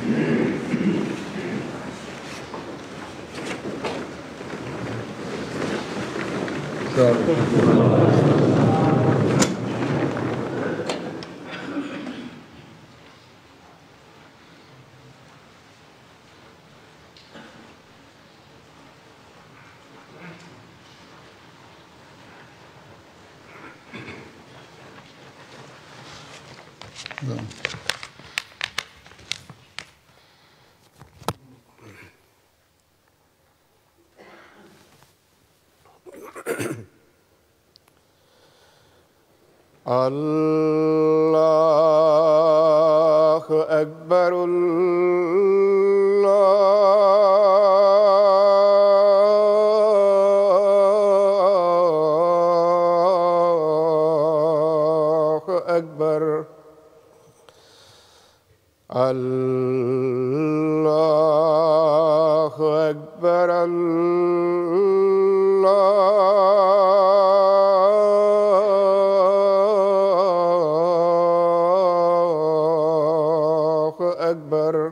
الله أكبر الله أكبر الله أكبر الله أكبر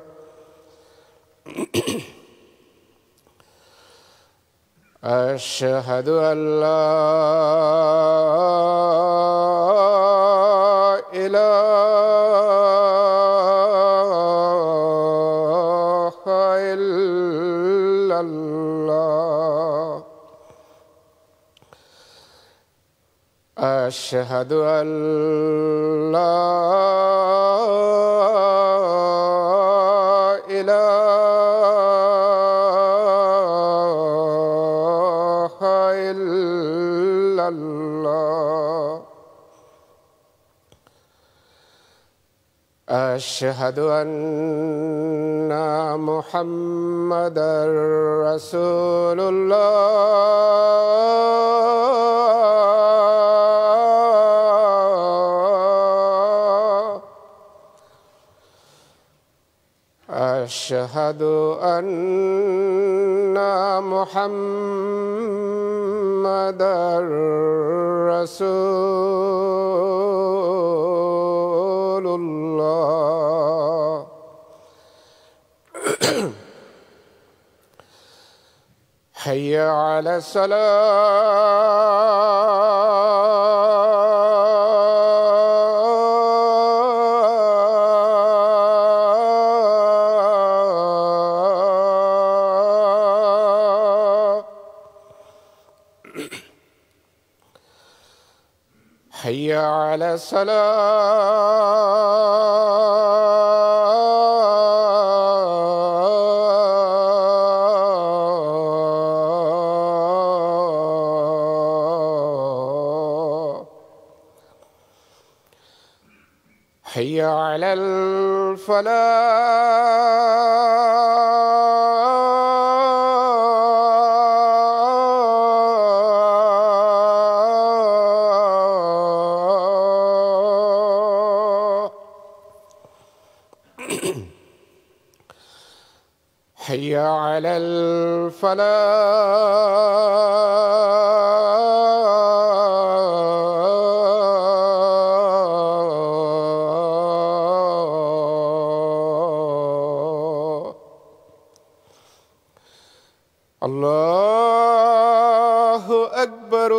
أشهد أن لا إله إلا الله أشهد أن لا إله إلا الله أشهد أن محمدًا رسول الله أشهد أن محمدًا رسول الله حي على الصلاة حي على الصلاة حي على الفلاح حي على الفلاح الله أكبر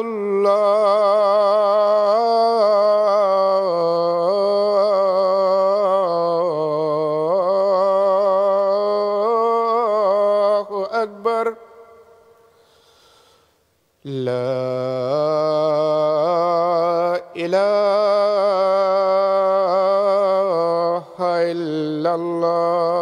الله أكبر لا إله إلا الله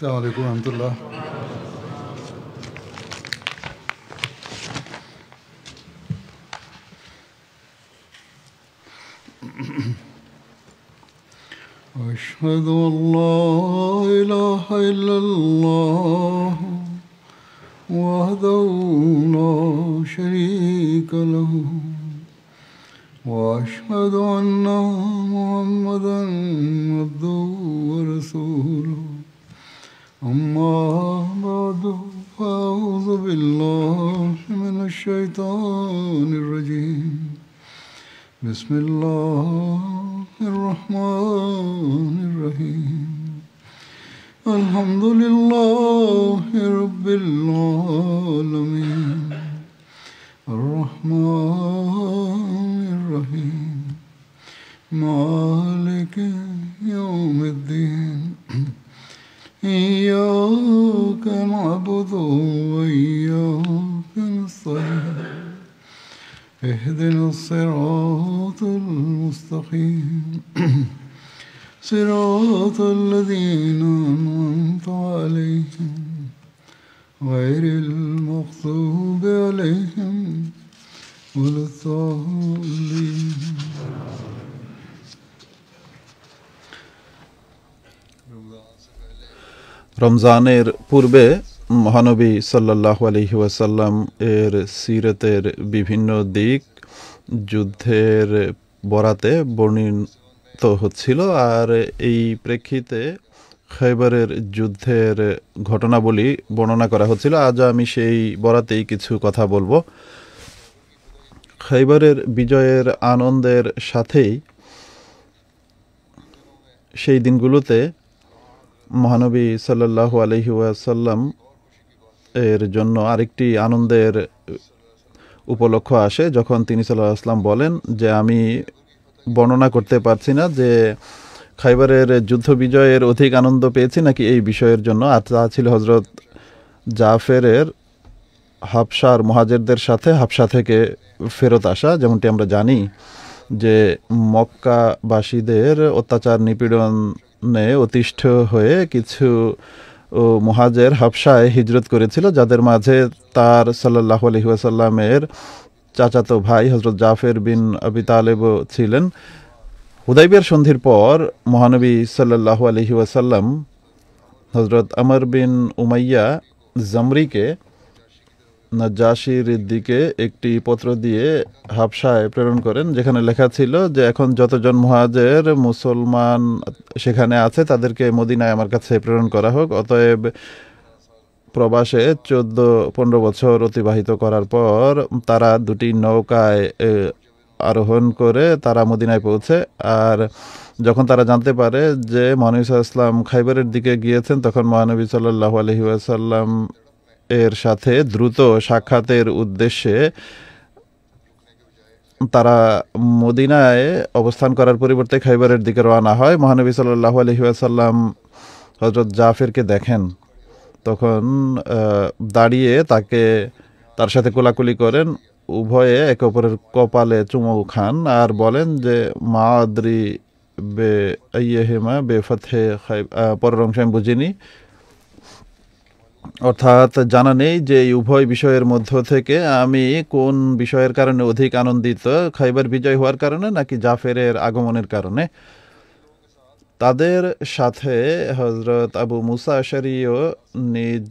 السلام عليكم ورحمة الله. أشهد أن لا إله إلا الله وحده لا شريك له وأشهد أن محمدا عبده ورسوله أما بعد فأعوذ بالله من الشيطان الرجيم بسم الله الرحمن الرحيم الحمد لله رب العالمين الرحمن الرحيم مالك يوم الدين إياك نعبد وإياك نستعين اهدنا الصراط المستقيم صراط الذين أنعمت عليهم غير المغضوب عليهم ولا الضالين রমজানের পূর্বে মহানবী সাল্লাল্লাহু আলাইহি ওয়াসাল্লাম এর সিরতের বিভিন্ন দিক যুদ্ধের বরাতে বর্ণিত হচ্ছিল, আর এই প্রেক্ষিতে খৈবরের যুদ্ধের ঘটনাবলী বর্ণনা করা হচ্ছিল। আজ আমি সেই বরাতেই কিছু কথা বলবো। খৈবরের বিজয়ের আনন্দের সাথেই সেই দিনগুলোতে মহানবী সাল্লাল্লাহু আলাইহি ওয়াসাল্লাম এর জন্য আরেকটি আনন্দের উপলক্ষ আসে, যখন তিনি সাল্লাল্লাহু আলাইহি ওয়াসাল্লাম বলেন যে আমি বর্ণনা করতে পারছি না যে খাইবারের যুদ্ধ বিজয়ের অধিক আনন্দ পেয়েছি নাকি এই বিষয়ের জন্য। আর তা ছিল হযরত জাফরের হাবশার মুহাজিরদের সাথে হাবশা থেকে ফেরত আসা। যেমনটি আমরা জানি যে মক্কাবাসীদের অত্যাচার নিপীড়নে অতিষ্ঠ হয়ে কিছু মুহাজির হাবশায় হিজরত করেছিল, যাদের মাঝে তার সাল্লাল্লাহু আলাইহি ওয়াসাল্লামের চাচাতো ভাই হযরত জাফর বিন আবি তালেবও ছিলেন। হুদাইবিয়ার সন্ধির পর মহানবী সাল্লাল্লাহু আলাইহি ওয়াসাল্লাম হযরত আমর বিন উমাইয়া জামরিকে নাজ্জাশির দিকে একটি পত্র দিয়ে হাবশায় প্রেরণ করেন, যেখানে লেখা ছিল যে এখন যতজন মুহাজির মুসলমান সেখানে আছে তাদেরকে মদিনায় আমার কাছে প্রেরণ করা হোক। অতএব প্রবাসে 14-15 বছর অতিবাহিত করার পর তারা দুটি নৌকায় আরোহণ করে তারা মদিনায় পৌঁছে। আর যখন তারা জানতে পারে যে মহানবী সাল্লাল্লাহু আলাইহি ওয়াসাল্লাম খাইবারের দিকে গিয়েছেন, তখন মহানবী সাল্লাল্লাহু আলাইহি ওয়াসাল্লাম এর সাথে দ্রুত সাক্ষাতের উদ্দেশ্যে তারা মদিনায় অবস্থান করার পরিবর্তে খাইবারের দিকে রওনা হয়। মহানবী সাল্লাল্লাহু আলাইহি ওয়াসাল্লাম হযরত জাফরকে দেখেন, তখন দাঁড়িয়ে তার সাথে কোলাকুলি করেন, উভয়ে একে অপরের কপালে চুমু খান আর বলেন যে মা আদ্রি বে আইয়িহিমা বে ফাতহে পরের অংশ আমি বুঝিনি, অর্থাৎ জানা নেই যে এই উভয় বিষয়ের মধ্য থেকে আমি কোন বিষয়ের কারণে অধিক আনন্দিত, খাইবার বিজয় হওয়ার কারণে নাকি জাফরের আগমনের কারণে। তাদের সাথে হযরত আবু মুসা আশআরীও নিজ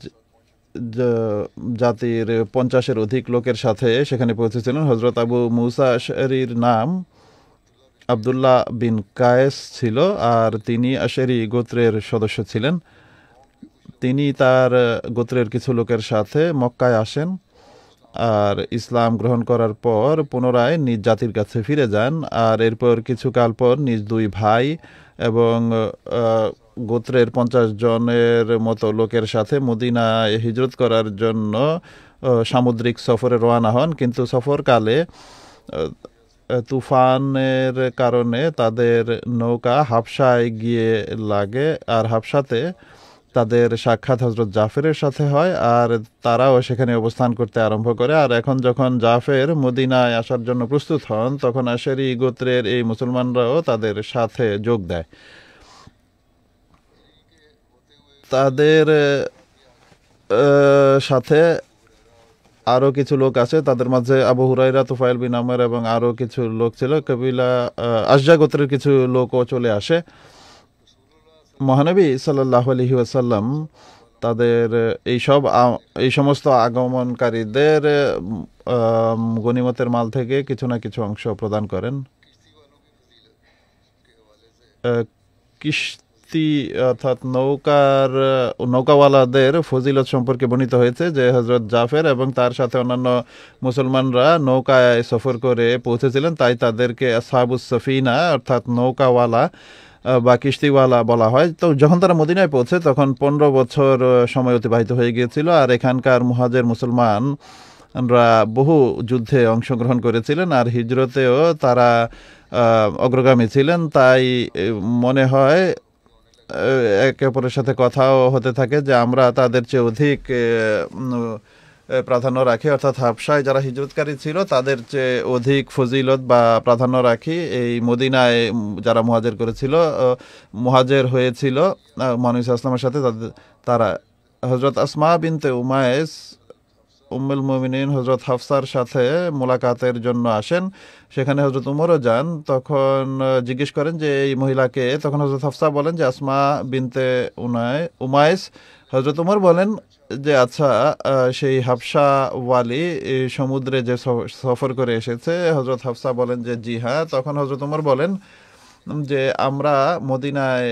জাতির 50-এর অধিক লোকের সাথে সেখানে পৌঁছেছিলেন। হযরত আবু মুসা আশআরীর নাম আব্দুল্লাহ বিন কায়েস ছিল, আর তিনি আশআরী গোত্রের সদস্য ছিলেন। তিনি তার গোত্রের কিছু লোকের সাথে মক্কায় আসেন আর ইসলাম গ্রহণ করার পর পুনরায় নিজ জাতির কাছে ফিরে যান। আর এরপর কিছুকাল পর নিজ দুই ভাই এবং গোত্রের 50 জনের মতো লোকের সাথে মদিনায় হিজরত করার জন্য সামুদ্রিক সফরে রওনা হন। কিন্তু সফরকালে তুফানের কারণে তাদের নৌকা হাবশায় গিয়ে লাগে, আর হাবশাতে তাদের সাক্ষাৎ হযরত জাফরের সাথে হয়, আর তারাও সেখানে অবস্থান করতে আরম্ভ করে। আর এখন যখন জাফর মদিনায় আসার জন্য প্রস্তুত হন, তখন আশারি গোত্রের এই মুসলমানরাও তাদের সাথে যোগ দেয়। তাদের সাথে আরও কিছু লোক আছে, তাদের মাঝে আবু হুরায়রা, তুফাইল বিন আমর এবং আরও কিছু লোক ছিল। কবিলা আশজা গোত্রের কিছু লোকও চলে আসে। মহানবী সাল্লাল্লাহু আলাইহি ওয়াসাল্লাম তাদের এই সমস্ত আগমনকারীদের গনিমতের মাল থেকে কিছু না কিছু অংশ প্রদান করেন। কিস্তি অর্থাৎ নৌকাওয়ালাদের ফজিলত সম্পর্কে বর্ণিত হয়েছে যে হজরত জাফর এবং তার সাথে অন্যান্য মুসলমানরা নৌকায় সফর করে পৌঁছেছিলেন, তাই তাদেরকে আসহাবুস সফিনা অর্থাৎ নৌকাওয়ালা বা কিস্তিওয়ালা বলা হয়। তো যখন তারা মদিনায় পৌঁছে তখন 15 বছর সময় অতিবাহিত হয়ে গিয়েছিল, আর এখানকার মুহাজির মুসলমানরা বহু যুদ্ধে অংশগ্রহণ করেছিলেন আর হিজরতেও তারা অগ্রগামী ছিলেন। তাই মনে হয় একে অপরের সাথে কথাও হতে থাকে যে আমরা তাদের চেয়ে অধিক প্রাধান্য রাখি, অর্থাৎ হাবশায় যারা হিজরতকারী ছিল তাদের চেয়ে অধিক ফজিলত বা প্রাধান্য রাখি এই মদিনায় যারা মুহাজির করেছিল, মুহাজির হয়েছিল মহানবী সাল্লাল্লাহু আলাইহি ওয়াসাল্লামের সাথে। তারা হযরত আসমা বিনতে উমাইস উম্মুল মুমিনিন হযরত হাফসার সাথে মোলাকাতের জন্য আসেন। সেখানে হযরত উমরও যান। তখন জিজ্ঞেস করেন যে এই মহিলাকে, তখন হযরত হাফসা বলেন যে আসমা বিনতে উমাইস। হযরত উমর বলেন যে আচ্ছা, সেই হাফসা ওয়ালি সমুদ্রে যে সফর করে এসেছে? হযরত হাফসা বলেন যে জি হ্যাঁ। তখন হযরত উমর বলেন যে আমরা মদিনায়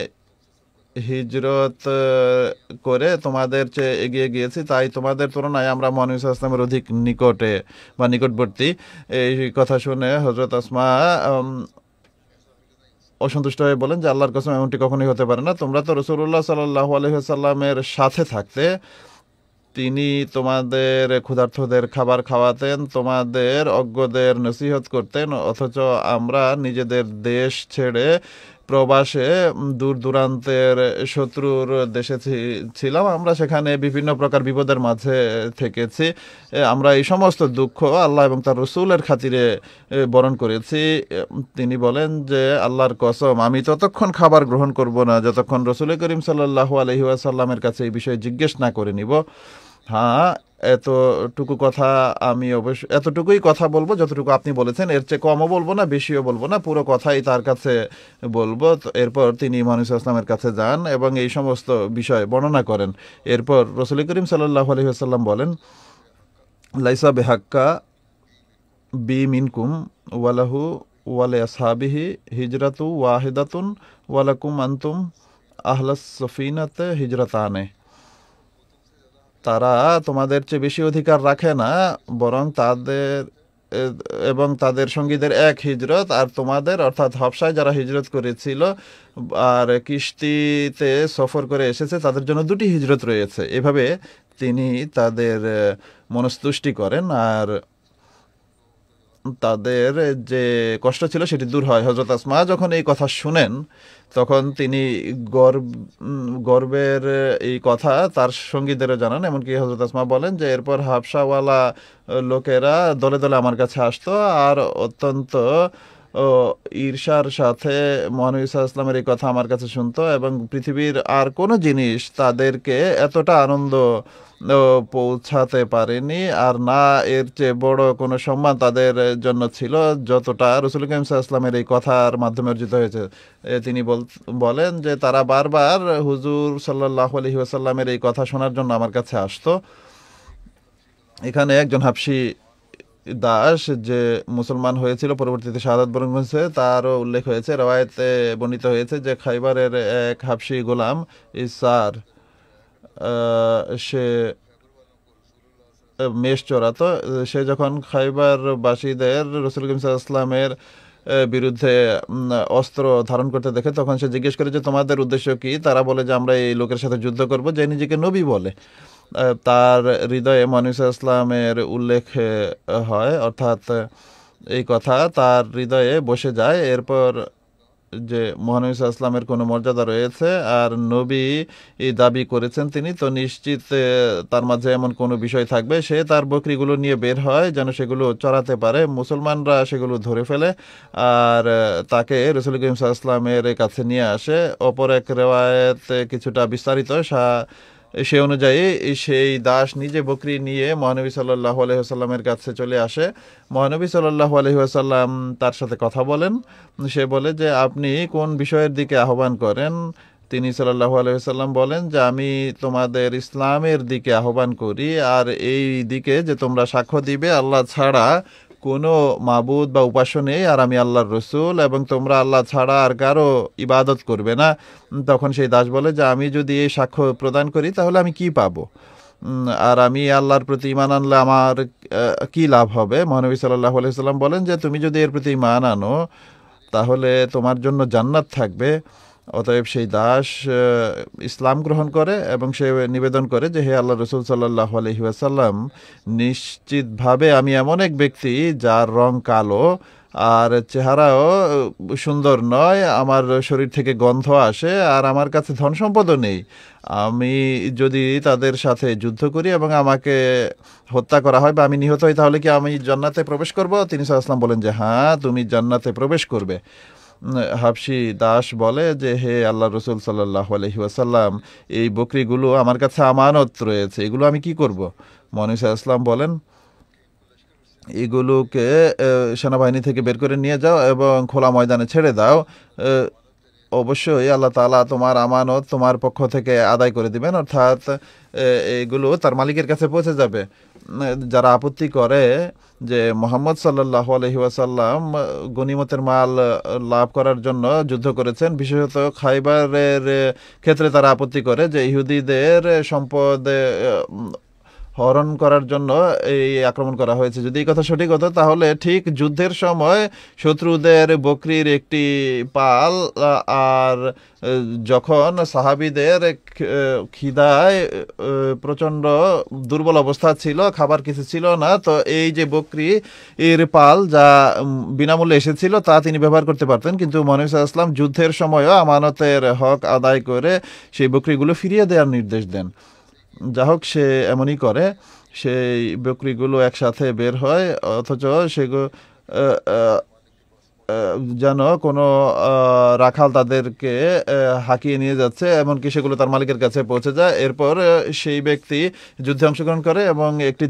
হিজরত করে তোমাদের চেয়ে এগিয়ে গিয়েছি, তাই তোমাদের তুলনায় আমরা মহানবী সাল্লাল্লাহু আলাইহি ওয়াসাল্লামের অধিক নিকটে বা নিকটবর্তী। এই কথা শুনে হযরত আসমা অসন্তুষ্ট হয়ে বলেন যে আল্লাহর কসম, এমনটি কখনোই হতে পারে না। তোমরা তো রাসূলুল্লাহ সাল্লাল্লাহু আলাইহি ওয়াসাল্লামের সাথে থাকতে, তিনি তোমাদের ক্ষুধার্তদের খাবার খাওয়াতেন, তোমাদের অজ্ঞদের নসিহত করতেন, অথচ আমরা নিজেদের দেশ ছেড়ে প্রবাসে দূর দূরান্তের শত্রুর দেশে ছিলাম। আমরা সেখানে বিভিন্ন প্রকার বিপদের মাঝে থেকেছি। আমরা এই সমস্ত দুঃখ আল্লাহ এবং তার রসুলের খাতিরে বরণ করেছি। তিনি বলেন যে আল্লাহর কসম, আমি ততক্ষণ খাবার গ্রহণ করব না যতক্ষণ রসুল করিম সাল্লাল্লাহু আলাইহি ওয়াসাল্লামের কাছে এই বিষয়ে জিজ্ঞেস না করে নিব। হ্যাঁ, আমি অবশ্য এতটুকুই কথা বলবো যতটুকু আপনি বলেছেন, এর চেয়ে কমও বলবো না, বেশিও বলবো না, পুরো কথাই তার কাছে বলবো। এরপর তিনি মহানবী সাল্লাল্লাহু আলাইহি ওয়াসাল্লামের কাছে যান এবং এই সমস্ত বিষয় বর্ণনা করেন। এরপর রাসূল করিম সাল্লাল্লাহু আলাইহি ওয়াসাল্লাম বলেন, লাইসা বিহাক্কা বি মিনকুম ওয়ালাহু ওয়ালি আসহাবিহি হিজরাতু ওয়াহিদাতুন ওয়ালাকুম আনতুম আহলাস সফিনাতে হিজরাতানে। তারা তোমাদের চেয়ে বেশি অধিকার রাখে না, বরং তাদের সঙ্গীদের এক হিজরত, আর তোমাদের অর্থাৎ হাবশায় যারা হিজরত করেছিল আর কিস্তিতে সফর করে এসেছে তাদের জন্য 2টি হিজরত রয়েছে। এভাবে তিনি তাদের মনস্তুষ্টি করেন আর তাদের যে কষ্ট ছিল সেটি দূর হয়। হযরত আসমা যখন এই কথা শুনেন তখন তিনি গর্বের এই কথা তার সঙ্গীদেরও জানান। এমনকি হযরত আসমা বলেন যে এরপর হাবশাওয়ালা লোকেরা দলে দলে আমার কাছে আসতো আর অত্যন্ত ঈর্ষার সাথে মহানবী সাল্লাল্লাহু আলাইহি ওয়াসাল্লামের এই কথা আমার কাছে শুনতো, এবং পৃথিবীর আর কোনো জিনিস তাদেরকে এতটা আনন্দ পৌঁছাতে পারেনি, আর না এর চেয়ে বড় কোনো সম্মান তাদের জন্য ছিল যতটা রাসূল করিম সাল্লাল্লাহু আলাইহি ওয়াসাল্লামের এই কথার মাধ্যমে অর্জিত হয়েছে। তিনি বলেন যে তারা বারবার হুজুর সাল্লাল্লাহু আলাইহি ওয়াসাল্লামের এই কথা শোনার জন্য আমার কাছে আসতো। এখানে একজন হাবশী দাস যে মুসলমান হয়েছিল, পরবর্তীতে শাহাদাত বরণ করেছে, তারও উল্লেখ হয়েছে। রওয়ায়েতে বর্ণিত হয়েছে যে খাইবারের এক হাবশী গোলাম ইসার, সে মেষ চড়াতো। সে যখন খাইবারবাসীদের রাসূল করিম সাল্লাল্লাহু আলাইহি ওয়াসাল্লামের বিরুদ্ধে অস্ত্র ধারণ করতে দেখে তখন সে জিজ্ঞেস করে যে তোমাদের উদ্দেশ্য কি? তারা বলে যে আমরা এই লোকের সাথে যুদ্ধ করব যে নিজেকে নবী বলে। তার হৃদয়ে মহানবী সাল্লাল্লাহু আলাইহি ওয়াসাল্লামের উল্লেখ হয়, অর্থাৎ এই কথা তার হৃদয়ে বসে যায়। এরপর যে মহানবী সাল্লাল্লাহু আলাইহি ওয়াসাল্লামের কোনো মর্যাদা রয়েছে আর নবী দাবি করেছেন তিনি, তো নিশ্চিত তার মাঝে এমন কোনো বিষয় থাকবে। সে তার বকরিগুলো নিয়ে বের হয় যেন সেগুলো চড়াতে পারে। মুসলমানরা সেগুলো ধরে ফেলে আর তাকে রাসূল করিম সাল্লাল্লাহু আলাইহি ওয়াসাল্লামের কাছে নিয়ে আসে। অপর এক রিওয়ায়াতে কিছুটা বিস্তারিত, সে অনুযায়ী সেই দাস নিজে বকরি নিয়ে মহানবী সাল্লাল্লাহু আলাইহি ওয়াসাল্লামের কাছে চলে আসে। মহানবী সাল্লাল্লাহু আলাইহি ওয়াসাল্লাম তার সাথে কথা বলেন। সে বলে যে আপনি কোন বিষয়ের দিকে আহ্বান করেন? তিনি সাল্লাল্লাহু আলাইহি ওয়াসাল্লাম বলেন যে আমি তোমাদের ইসলামের দিকে আহ্বান করি, আর এই দিকে যে তোমরা সাক্ষ্য দিবে আল্লাহ ছাড়া কোনো মাবুদ বা উপাস্য নেই, আর আমি আল্লাহর রসুল, এবং তোমরা আল্লাহ ছাড়া আর কারো ইবাদত করবে না। তখন সেই দাস বলে যে আমি যদি এই সাক্ষ্য প্রদান করি তাহলে আমি কি পাবো, আর আমি আল্লাহর প্রতি ঈমান আনলে আমার কি লাভ হবে? মহানবী সাল্লাল্লাহু আলাইহি ওয়াসাল্লাম বলেন যে তুমি যদি এর প্রতি ঈমান আনো তাহলে তোমার জন্য জান্নাত থাকবে। অতএব সেই দাস ইসলাম গ্রহণ করে এবং সে নিবেদন করে যে হে আল্লাহ রসুল সাল্লাল্লাহু আলাইহি ওয়াসাল্লাম, নিশ্চিতভাবে আমি এমন এক ব্যক্তি যার রং কালো আর চেহারাও সুন্দর নয়, আমার শরীর থেকে গন্ধ আসে, আর আমার কাছে ধন সম্পদও নেই। আমি যদি তাদের সাথে যুদ্ধ করি এবং আমাকে হত্যা করা হয় বা আমি নিহত হই তাহলে কি আমি জান্নাতে প্রবেশ করব? তিনি সাল্লাল্লাহু আলাইহি ওয়াসাল্লাম বলেন যে হ্যাঁ, তুমি জান্নাতে প্রবেশ করবে। হাবশি দাস বলে যে হে আল্লাহ রসুল সাল্লাল্লাহু আলাইহি ওয়াসাল্লাম, এই বকরিগুলো আমার কাছে আমানত রয়েছে, এগুলো আমি কি করব? মহানবী সাল্লাল্লাহু আলাইহি ওয়াসাল্লাম বলেন এগুলোকে সেনাবাহিনী থেকে বের করে নিয়ে যাও এবং খোলা ময়দানে ছেড়ে দাও। অবশ্যই আল্লাহ তাআলা তোমার আমানত তোমার পক্ষ থেকে আদায় করে দিবেন, অর্থাৎ এগুলো তার মালিকের কাছে পৌঁছে যাবে। যারা আপত্তি করে যে মুহাম্মদ সাল্লাল্লাহু আলাইহি ওয়াসাল্লাম গনিমতের মাল লাভ করার জন্য যুদ্ধ করেছেন, বিশেষত খাইবারের ক্ষেত্রে তারা আপত্তি করে যে ইহুদিদের সম্পদ হরণ করার জন্য এই আক্রমণ করা হয়েছে। যদি এই কথা সঠিক হতো তাহলে ঠিক যুদ্ধের সময় শত্রুদের বকরির একটি পাল আর যখন সাহাবীদের খিদায় প্রচণ্ড দুর্বল অবস্থা ছিল, খাবার কিছু ছিল না, তো এই যে বকরি এর পাল যা বিনামূল্যে এসেছিল তা তিনি ব্যবহার করতে পারতেন, কিন্তু মহানবী সাল্লাল্লাহু আলাইহি ওয়াসাল্লাম যুদ্ধের সময়ও আমানতের হক আদায় করে সেই বকরিগুলো ফিরিয়ে দেওয়ার নির্দেশ দেন। যা হোক, সে এমনই করে, সেই বকরিগুলো একসাথে বের হয়, অথচ সেগুলো যেন কোনো রাখাল তাদেরকে হাঁকিয়ে নিয়ে যাচ্ছে, এমনকি সেগুলো তার মালিকের কাছে পৌঁছে যায়। এরপর সেই ব্যক্তি যুদ্ধে অংশগ্রহণ করে এবং একটি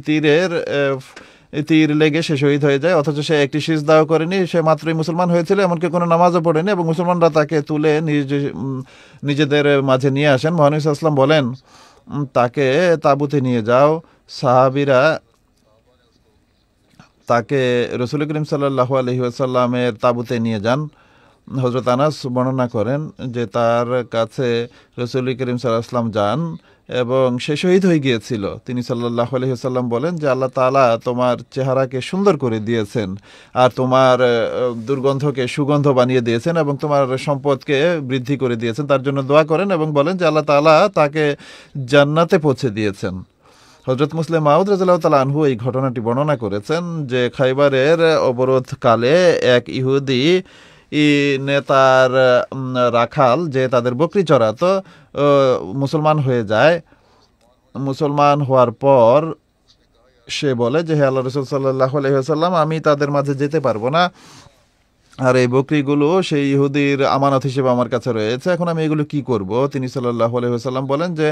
তীর লেগে সে শহীদ হয়ে যায়, অথচ সে একটি সিজদাও করেনি, সে মাত্রই মুসলমান হয়েছিল, এমনকি কোনো নামাজও পড়েনি, এবং মুসলমানরা তাকে তুলে নিজেদের মাঝে নিয়ে আসেন। মহানবী সাল্লাল্লাহু আলাইহি ওয়াসাল্লাম বলেন তাকে তাঁবুতে নিয়ে যাও। সাহাবীরা তাকে রাসূল করিম সাল্লাল্লাহু আলাইহি ওয়াসাল্লামের তাঁবুতে নিয়ে যান। হযরত আনাস বর্ণনা করেন যে তার কাছে রাসূল করিম সাল্লাল্লাহু আলাইহি ওয়াসাল্লাম যান এবং সে শহীদ হয়ে গিয়েছিল। তিনি সাল্লাল্লাহু আলাইহি ওয়াসাল্লাম বলেন যে আল্লাহ তাআলা তোমার চেহারাকে সুন্দর করে দিয়েছেন, আর তোমার দুর্গন্ধকে সুগন্ধ বানিয়ে দিয়েছেন, এবং তোমার সম্পদকে বৃদ্ধি করে দিয়েছেন। তার জন্য দোয়া করেন এবং বলেন যে আল্লাহ তাআলা তাকে জান্নাতে পৌঁছে দিয়েছেন। হযরত মুসলিম মাউদ রাদিয়াল্লাহু তাআলা আনহু এই ঘটনাটি বর্ণনা করেছেন যে খাইবারের অবরোধকালে এক ইহুদি নেতার রাখাল যে তাদের বকরি চড়াতো মুসলমান হয়ে যায়। মুসলমান হওয়ার পর সে বলে যে হে আল্লাহ রাসূল সাল্লাল্লাহু আলাইহি ওয়াসাল্লাম, আমি তাদের মাঝে যেতে পারবো না, আর এই বকরিগুলো সেই ইহুদির আমানত হিসেবে আমার কাছে রয়েছে, এখন আমি এগুলো কি করব? তিনি সাল্লাল্লাহু আলাইহি ওয়াসাল্লাম বলেন যে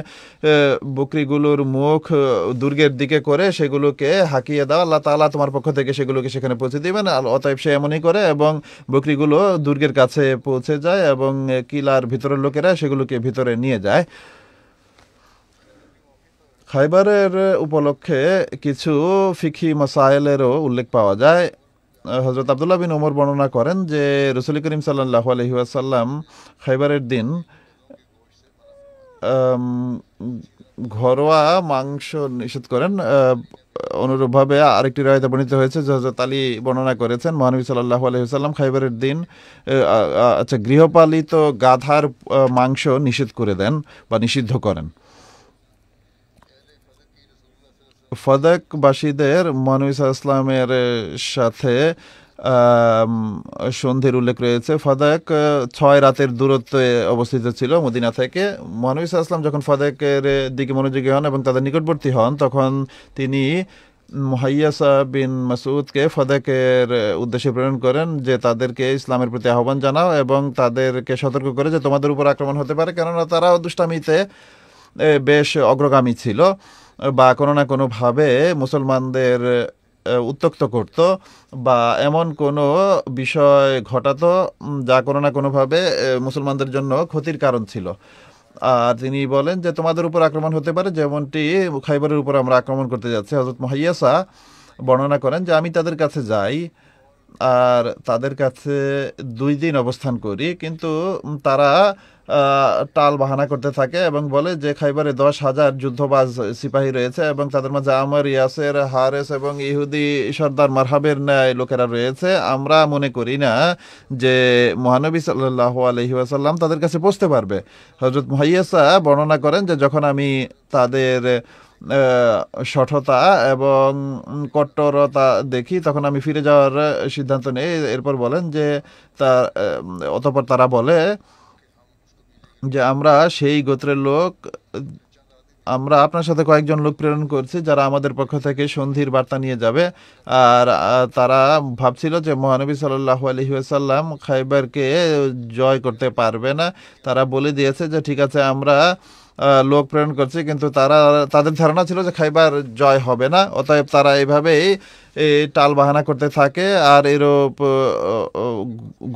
বকরিগুলোর মুখ দুর্গের দিকে করে সেগুলোকে হাঁকিয়ে দাও, আল্লাহ তাআলা তোমার পক্ষ থেকে সেগুলোকে সেখানে পৌঁছে দিবেন। অতএব সে এমনই করে এবং বকরিগুলো দুর্গের কাছে পৌঁছে যায় এবং কিলার ভিতরের লোকেরা সেগুলোকে ভিতরে নিয়ে যায়। খাইবারের উপলক্ষে কিছু ফিকহি মাসাইলেরও উল্লেখ পাওয়া যায়। হযরত আব্দুল্লাহ বিন ওমর বর্ণনা করেন যে রাসূল করিম সাল্লাল্লাহু আলাইহি ওয়াসাল্লাম খাইবারের দিন ঘরোয়া মাংস নিষেধ করেন। অনুরূপভাবে আরেকটি রায়তে বর্ণিত হয়েছে যে হযরত আলী বর্ণনা করেছেন মহানবী সাল্লাল্লাহু আলাইহি ওয়াসাল্লাম খাইবারের দিন গৃহপালিত গাধার মাংস নিষেধ করে দেন বা নিষিদ্ধ করেন। ফদকবাসীদের মহানবী সাল্লাল্লাহু আলাইহি ওয়াসাল্লামের সাথে সন্ধির উল্লেখ রয়েছে। ফদক 6 রাতের দূরত্বে অবস্থিত ছিল মদিনা থেকে। মহানবী সাল্লাল্লাহু আলাইহি ওয়াসাল্লাম যখন ফদকের দিকে মনোযোগী হন এবং তাদের নিকটবর্তী হন, তখন তিনি মুহাইয়াসা বিন মাসউদকে ফদকের উদ্দেশ্যে প্রেরণ করেন যে তাদেরকে ইসলামের প্রতি আহ্বান জানাও এবং তাদেরকে সতর্ক করে যে তোমাদের উপর আক্রমণ হতে পারে, কেননা তারাও দুষ্টামিতে বেশ অগ্রগামী ছিল বা কোনো না কোনোভাবে মুসলমানদের উত্ত্যক্ত করত বা এমন কোনো বিষয় ঘটাতো যা কোনো না কোনোভাবে মুসলমানদের জন্য ক্ষতির কারণ ছিল। আর তিনি বলেন যে তোমাদের উপর আক্রমণ হতে পারে যেমনটি খাইবারের উপর আমরা আক্রমণ করতে যাচ্ছি। হযরত মুহাইয়াসা বর্ণনা করেন যে আমি তাদের কাছে যাই আর তাদের কাছে 2 দিন অবস্থান করি, কিন্তু তারা টাল বাহানা করতে থাকে এবং বলে যে খাইবারে 10,000 যুদ্ধবাজ সিপাহী রয়েছে এবং তাদের মাঝে আমর, ইয়াসের, হারেস এবং ইহুদি সর্দার মারহাবের ন্যায় লোকেরা রয়েছে। আমরা মনে করি না যে মহানবী সাল্লাল্লাহু আলাইহি ওয়াসাল্লাম তাদের কাছে পৌঁছতে পারবে। হযরত মুহাইয়াসা বর্ণনা করেন যে যখন আমি তাদের শঠতা এবং কট্টরতা দেখি তখন আমি ফিরে যাওয়ার সিদ্ধান্ত নেই। এরপর বলেন যে অতঃপর তারা বলে যে আমরা সেই গোত্রের লোক, আমরা আপনার সাথে কয়েকজন লোক প্রেরণ করছি যারা আমাদের পক্ষ থেকে সন্ধির বার্তা নিয়ে যাবে। আর তারা ভাবছিল যে মহানবী সাল্লাল্লাহু আলাইহি ওয়াসাল্লাম খাইবারকে জয় করতে পারবে না। তারা বলে দিয়েছে যে ঠিক আছে আমরা লোক প্রেরণ করছি, কিন্তু তাদের ধারণা ছিল যে খাইবার জয় হবে না। অতএব তারা এইভাবেই টাল বাহানা করতে থাকে আর এরূপ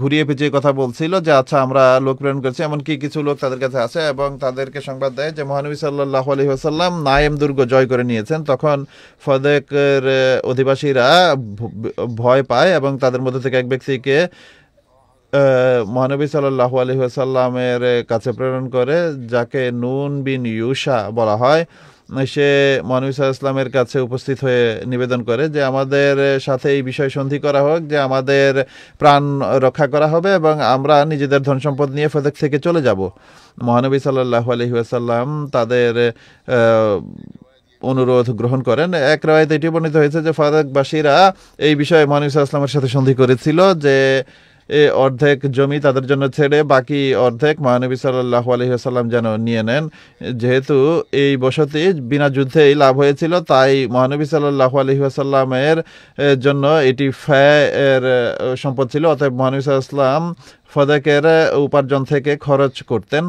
ঘুরিয়ে পেঁচিয়ে কথা বলছিল যে আচ্ছা আমরা লোক প্রেরণ করছি। এমনকি কিছু লোক তাদের কাছে আসে এবং তাদেরকে সংবাদ দেয় যে মহানবী সাল্লাল্লাহু আলাইহি ওয়াসাল্লাম নায়েম দুর্গ জয় করে নিয়েছেন। তখন ফদেকের অধিবাসীরা ভয় পায় এবং তাদের মধ্যে থেকে এক ব্যক্তিকে মহানবী সাল্লাল্লাহু আলাইহি ওয়াসাল্লামের কাছে প্রেরণ করে, যাকে নুন বিন ইউশা বলা হয়। সে মহানবী সাল্লাল্লাহু আলাইহি ওয়াসাল্লামের কাছে উপস্থিত হয়ে নিবেদন করে যে আমাদের সাথে এই বিষয় সন্ধি করা হোক যে আমাদের প্রাণ রক্ষা করা হবে এবং আমরা নিজেদের ধন সম্পদ নিয়ে ফদেক থেকে চলে যাব। মহানবী সাল্লাল্লাহু আলাইহি ওয়াসাল্লাম তাদের অনুরোধ গ্রহণ করেন। এক রাওয়ায়াতে এটি বর্ণিত হয়েছে যে ফদেকবাসীরা এই বিষয়ে মহানবী সাল্লাল্লাহু আলাইহি ওয়াসাল্লামের সাথে সন্ধি করেছিল যে অর্ধেক জমি তাদের জন্য ছেড়ে বাকি অর্ধেক মহানবী সাল্লাল্লাহু আলাইহি ওয়াসাল্লাম যেন নিয়ে নেন। যেহেতু এই বসতি বিনা যুদ্ধেই লাভ হয়েছিল, তাই মহানবী সাল্লাল্লাহু আলাইহি ওয়াসাল্লামের জন্য এটি এর সম্পদ ছিল। অতএব মহানবী সাল্লাল্লাহু আলাইহি ওয়াসাল্লাম ফদেকের উপার্জন থেকে খরচ করতেন।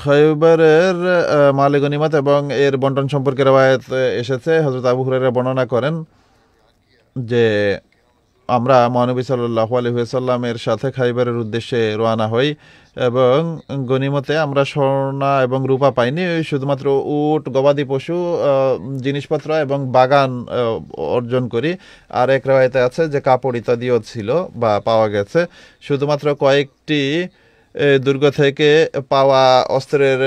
খাইবারের মালে গনিমত এবং এর বন্টন সম্পর্কে রওয়ায়াত এসেছে। হযরত আবু হুরায়রা বর্ণনা করেন যে আমরা মহানবী সাল্লাল্লাহু আলাইহি ওয়াসাল্লামের সাথে খাইবারের উদ্দেশ্যে রওনা হই এবং গনিমতে আমরা সোনা এবং রূপা পাইনি, শুধুমাত্র উট, গবাদি পশু, জিনিসপত্র এবং বাগান অর্জন করি। আর এক রাওয়ায়াতে আছে যে কাপড় ইত্যাদিও ছিল বা পাওয়া গেছে। শুধুমাত্র কয়েকটি দুর্গ থেকে পাওয়া অস্ত্রের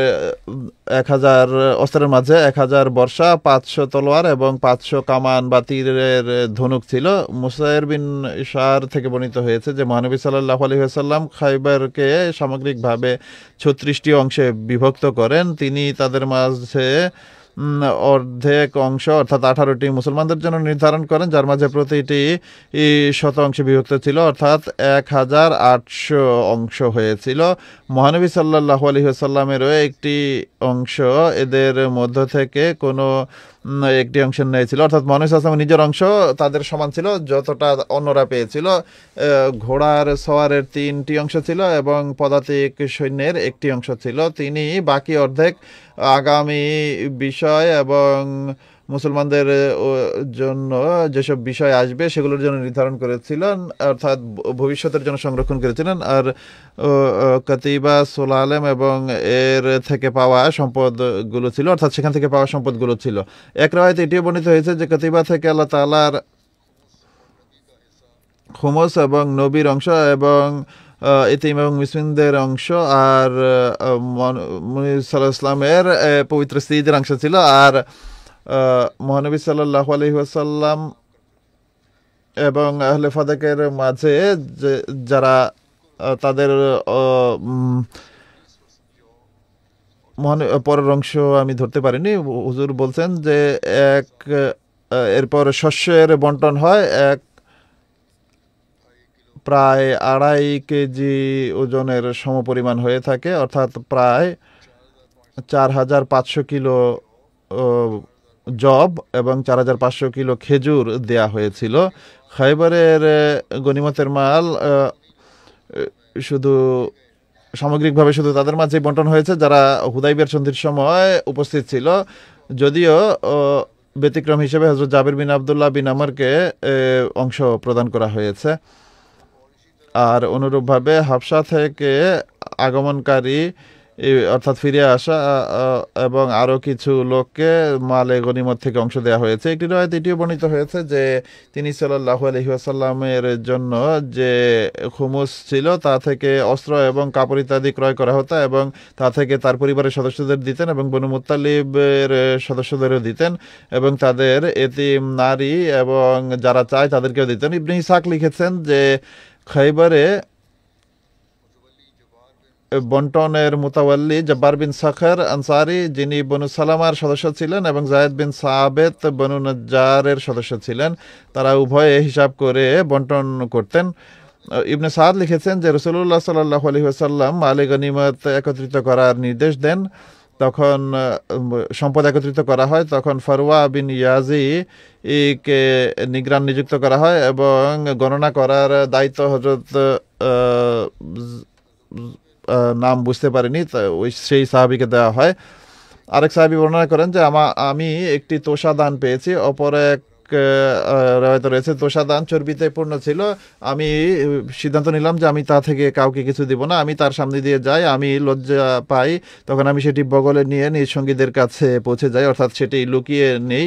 1000 অস্ত্রের মাঝে 1000 বর্শা, 500 তলোয়ার এবং 500 কামান বা তীরের ধনুক ছিল। মুসাইর বিন ইশার থেকে বর্ণিত হয়েছে যে মহানবী সাল্লাল্লাহু আলাইহি ওয়াসাল্লাম খাইবারকে সামগ্রিকভাবে 36টি অংশে বিভক্ত করেন। তিনি তাদের মাঝে অর্ধেক অংশ অর্থাৎ 18টি মুসলমানদের জন্য নির্ধারণ করেন, যার মাঝে প্রতিটি 100 অংশে বিভক্ত ছিল, অর্থাৎ 1800 অংশ হয়েছিল। মহানবী সাল্লাল্লাহু আলাইহি ওয়াসাল্লামেরও একটি অংশ এদের মধ্য থেকে কোনো একটি অংশের ন্যায় ছিল, অর্থাৎ মহানবী সাল্লাল্লাহু আলাইহি ওয়াসাল্লামের নিজের অংশ তাদের সমান ছিল যতটা অন্যরা পেয়েছিল। ঘোড়ার সওয়ারের 3টি অংশ ছিল এবং পদাতিক সৈন্যের একটি অংশ ছিল। তিনি বাকি অর্ধেক আগামী বিষয় এবং মুসলমানদের জন্য যেসব বিষয় আসবে সেগুলোর জন্য নির্ধারণ করেছিলেন, অর্থাৎ ভবিষ্যতের জন্য সংরক্ষণ করেছিলেন। আর কাতিবা, সোলালেম এবং এর থেকে পাওয়া সম্পদগুলো ছিল, অর্থাৎ সেখান থেকে পাওয়া সম্পদগুলো ছিল। এক রাওয়ায়াতে এটিও বর্ণিত হয়েছে যে কাতিবা থেকে আল্লাহ তাআলার খুমস এবং নবীর অংশ এবং এতিম এবং মিসকিনদের অংশ আর মুহাম্মদ সাল্লাল্লাহু আলাইহি ওয়াসাল্লামের পবিত্র স্ত্রীদের অংশ ছিল। আর মহানবী সাল্লাল্লাহু আলাইহি ওয়াসাল্লাম এবং আহলে ফাদেকের মাঝে যারা তাদের পরের অংশ আমি ধরতে পারিনি। হুজুর বলছেন যে এরপর শস্যের বন্টন হয়। প্রায় 2.5 কেজি ওজনের সমপরিমাণ হয়ে থাকে, অর্থাৎ প্রায় 4500 কিলো জব এবং 4500 কিলো খেজুর দেয়া হয়েছিল। খাইবারের গনিমতের মাল শুধু সামগ্রিকভাবে শুধু তাদের মাঝে বন্টন হয়েছে যারা হুদাইবিয়ার সন্ধির সময় উপস্থিত ছিল। যদিও ব্যতিক্রম হিসেবে হযরত জাবির বিন আবদুল্লাহ বিন আমরকে অংশ প্রদান করা হয়েছে। আর অনুরূপভাবে হাবশা থেকে আগমনকারী অর্থাৎ ফিরে আসা এবং আরও কিছু লোককে মালে গনিমত থেকে অংশ দেওয়া হয়েছে। একটি রয়েতে এটিও বর্ণিত হয়েছে যে তিনি সাল্লাল্লাহু আলাইহি ওয়াসাল্লামের জন্য যে খুমুস ছিল তা থেকে অস্ত্র এবং কাপড় ইত্যাদি ক্রয় করা হতো এবং তা থেকে তার পরিবারের সদস্যদের দিতেন এবং বনু মুত্তালিবের সদস্যদেরও দিতেন এবং তাদের এতিম নারী এবং যারা চায় তাদেরকেও দিতেন। ইবনে ইসহাক লিখেছেন যে খাইবারে বন্টনের মুতাওয়াল্লি জব্বার বিন সাখর আনসারি, যিনি বনু সালামার সদস্য ছিলেন, এবং জায়েদ বিন সাবেত বনু নজ্জারের সদস্য ছিলেন, তারা উভয়ে হিসাব করে বন্টন করতেন। ইবনে সাদ লিখেছেন যে রাসূলুল্লাহ সাল্লাল্লাহু আলাইহি ওয়াসাল্লাম মালে গনিমত একত্রিত করার নির্দেশ দেন। তখন সম্পদ একত্রিত করা হয়, তখন ফারওয়া বিন ইয়াজি কে নিগরান নিযুক্ত করা হয় এবং গণনা করার দায়িত্ব হযরত নাম বুঝতে পারিনি ওই সেই সাহাবীকে দেওয়া হয়। আরেক সাহাবী বর্ণনা করেন যে আমি একটি তোষা দান পেয়েছি, অপর এক রয়েতে রয়েছে তোষা দান চর্বিতে পূর্ণ ছিল। আমি সিদ্ধান্ত নিলাম যে আমি তা থেকে কাউকে কিছু দিব না। আমি তার সামনে দিয়ে যাই, আমি লজ্জা পাই, তখন আমি সেটি বগলে নিয়ে নিজ সঙ্গীদের কাছে পৌঁছে যাই, অর্থাৎ সেটি লুকিয়ে নেই।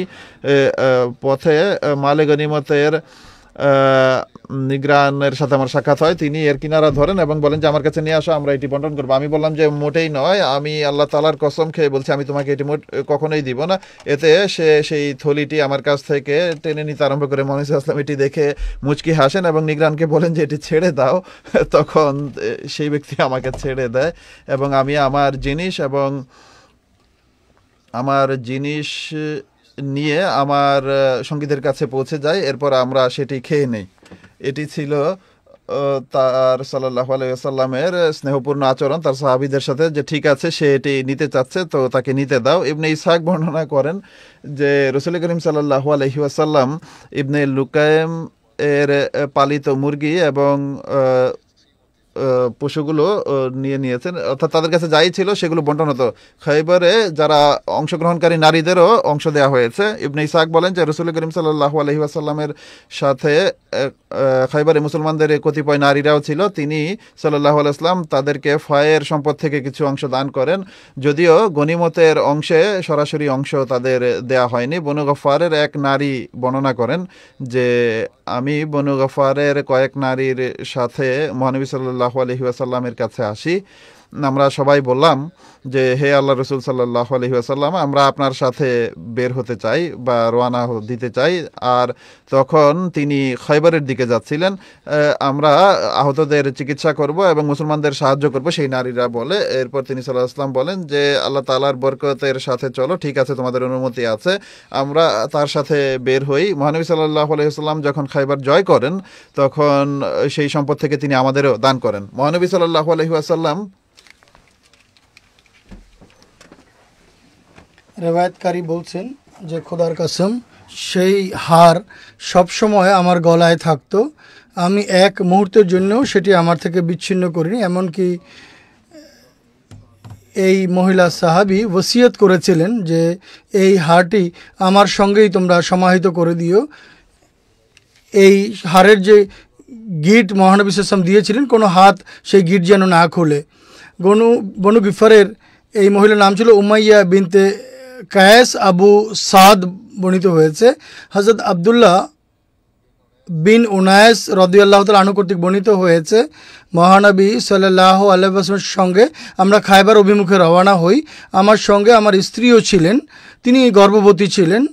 পথে মালে গনিমতের নিগরানের সাথে আমার সাক্ষাৎ হয়। তিনি এর কিনারা ধরেন এবং বলেন যে আমার কাছে নিয়ে আসো, আমরা এটি বন্টন করবো। আমি বললাম যে মোটেই নয়, আমি আল্লাহ তাআলার কসম খেয়ে বলছি আমি তোমাকে এটি কখনোই দিব না। এতে সে সেই থলিটি আমার কাছ থেকে টেনে নিতে আরম্ভ করে। মুহাম্মদ সাল্লাল্লাহু আলাইহি ওয়াসাল্লাম এটি দেখে মুচকি হাসেন এবং নিগরানকে বলেন যে এটি ছেড়ে দাও। তখন সেই ব্যক্তি আমাকে ছেড়ে দেয় এবং আমি আমার জিনিস নিয়ে আমার সঙ্গীদের কাছে পৌঁছে যাই, এরপর আমরা সেটি খেয়ে নেই। এটি ছিল তার সাল্লাল্লাহু আলাইহি ওয়াসাল্লামের স্নেহপূর্ণ আচরণ তার সাহাবীদের সাথে, যে ঠিক আছে সে এটি নিতে চাচ্ছে তো তাকে নিতে দাও। ইবনে ইসহাক বর্ণনা করেন যে রাসূল করিম সাল্লাল্লাহু আলাইহি ওয়াসাল্লাম ইবনে লুকাইম এর পালিত মুরগি এবং পশুগুলো নিয়েছেন, অর্থাৎ তাদের কাছে যাই ছিল সেগুলো বন্টন হতো। খাইবারে যারা অংশগ্রহণকারী নারীদেরও অংশ দেওয়া হয়েছে। ইবনে ইসহাক বলেন যে রাসূল করিম সাল্লাল্লাহু আলাইহি ওয়াসাল্লামের সাথে খাইবারে মুসলমানদের কতিপয় নারীরাও ছিল। তিনি সাল্লাল্লাহু আলাইহি ওয়াসাল্লাম তাদেরকে ফয়ের সম্পদ থেকে কিছু অংশ দান করেন, যদিও গনিমতের অংশে সরাসরি অংশ তাদের দেয়া হয়নি। বনু গফফারের এক নারী বর্ণনা করেন যে আমি বনু গফফারের কয়েক নারীর সাথে মহানবী সাল্লাল্লাহু আলাইহি ওয়াসাল্লামের কাছে আসি। আমরা সবাই বললাম যে হে আল্লাহ রসুল সাল্লাল্লাহু আলাইহি ওয়াসাল্লাম, আমরা আপনার সাথে বের হতে চাই বা রওনা দিতে চাই। আর তখন তিনি খয়বরের দিকে যাচ্ছিলেন। আমরা আহতদের চিকিৎসা করব এবং মুসলমানদের সাহায্য করব, সেই নারীরা বলে। এরপর তিনি সাল্লাল্লাহু আলাইহি ওয়াসাল্লাম বলেন যে আল্লাহ তাআলার বরকতের সাথে চলো, ঠিক আছে তোমাদের অনুমতি আছে। আমরা তার সাথে বের হই। মহানবী সাল্লাল্লাহু আলাইহি ওয়াসাল্লাম যখন খাইবার জয় করেন তখন সেই সম্পদ থেকে তিনি আমাদেরও দান করেন। মহানবী সাল্লাল্লাহু আলাইহি ওয়াসাল্লাম রেওয়ায়তকারী বলছেন যে খোদার কসম, সেই হার সবসময় আমার গলায় থাকতো, আমি এক মুহূর্তের জন্য সেটি আমার থেকে বিচ্ছিন্ন করিনি। এমনকি এই মহিলা সাহাবী ওসিয়ত করেছিলেন যে এই হারটি আমার সঙ্গেই তোমরা সমাহিত করে দিও। এই হারের যে গিট মহানবী সাল্লাল্লাহু আলাইহি ওয়াসাল্লাম দিয়েছিলেন, কোনো হাত সেই গিট যেন না খোলে। বনু গিফারের এই মহিলার নাম ছিল উমাইয়া বিনতে কায়েস আবু সাদ বর্ণিত হয়েছে। হযরত আব্দুল্লাহ বিন উনায়েস রাদিয়াল্লাহু তাআলা আনহু কর্তৃক বর্ণিত হয়েছে, মহানবী সাল্লাল্লাহু আলাইহি ওয়াসাল্লামের সঙ্গে আমরা খায়বার অভিমুখে রওনা হই। আমার সঙ্গে আমার স্ত্রীও ছিলেন, তিনি গর্ভবতী ছিলেন।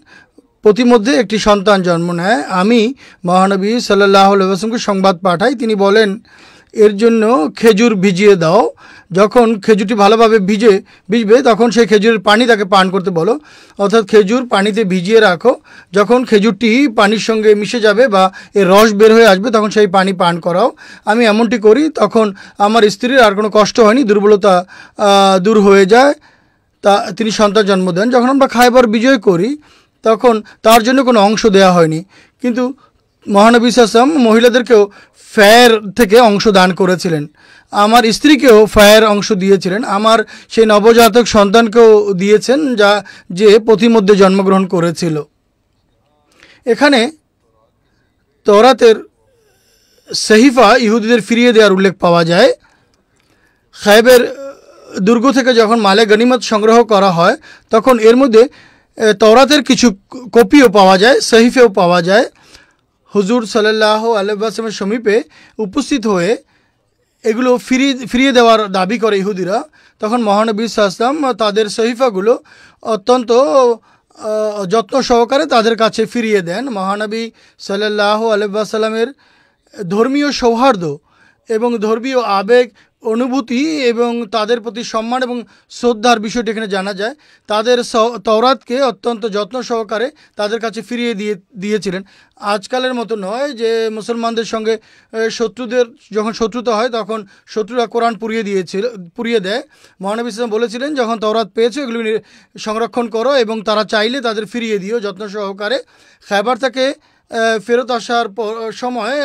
প্রতিমধ্যে একটি সন্তান জন্ম নেয়। আমি মহানবী সাল্লাল্লাহু আলাইহি ওয়াসাল্লামকে সংবাদ পাঠাই। তিনি বলেন এর জন্য খেজুর ভিজিয়ে দাও। যখন খেজুরটি ভালোভাবে ভিজবে তখন সেই খেজুরের পানি তাকে পান করতে বলো, অর্থাৎ খেজুর পানিতে ভিজিয়ে রাখো। যখন খেজুরটি পানির সঙ্গে মিশে যাবে বা এর রস বের হয়ে আসবে তখন সেই পানি পান করাও। আমি এমনটি করি, তখন আমার স্ত্রীর আর কোনো কষ্ট হয়নি, দুর্বলতা দূর হয়ে যায়, তা তিনি সন্তান জন্ম দেন। যখন আমরা খায়বার বিজয় করি তখন তার জন্য কোনো অংশ দেওয়া হয়নি, কিন্তু মহানবী সাল্লাল্লাহু আলাইহি ওয়াসাল্লাম মহিলাদেরকেও ফায়ের থেকে অংশ দান করেছিলেন, আমার স্ত্রীকেও ফায়ের অংশ দিয়েছিলেন, আমার সেই নবজাতক সন্তানকেও দিয়েছেন যে পথিমধ্যে জন্মগ্রহণ করেছিল। এখানে তওরাতের সহিফা ইহুদিদের ফিরিয়ে দেওয়ার উল্লেখ পাওয়া যায়। খায়বের দুর্গ থেকে যখন মালে গনিমত সংগ্রহ করা হয় তখন এর মধ্যে তওরাতের কিছু কপিও পাওয়া যায়, সহিফেও পাওয়া যায়। হুজুর সাল্লাল্লাহু আলাইহি ওয়াসাল্লামের সমীপে উপস্থিত হয়ে এগুলো ফিরিয়ে দেওয়ার দাবি করে ইহুদিরা। তখন মহানবী সাল্লাল্লাহু আলাইহি ওয়াসাল্লাম তাদের সহিফাগুলো অত্যন্ত যত্ন সহকারে তাদের কাছে ফিরিয়ে দেন। মহানবী সাল্লাল্লাহু আলাইহি ওয়াসাল্লামের ধর্মীয় সৌহার্দ্য এবং ধর্মীয় আবেগ, অনুভূতি এবং তাদের প্রতি সম্মান এবং শ্রদ্ধার বিষয়টি এখানে জানা যায়। তাদের তওরাতকে অত্যন্ত যত্ন সহকারে তাদের কাছে ফিরিয়ে দিয়েছিলেন। আজকালের মতো নয় যে মুসলমানদের সঙ্গে শত্রুদের যখন শত্রুতা হয় তখন শত্রুরা কোরআন পুড়িয়ে দেয়। মহানবী সাল্লাল্লাহু আলাইহি ওয়াসাল্লাম বলেছিলেন, যখন তওরাত পেয়েছো এগুলো সংরক্ষণ করো এবং তারা চাইলে তাদের ফিরিয়ে দিও যত্ন সহকারে। খায়বার থেকে ফেরত আসার সময়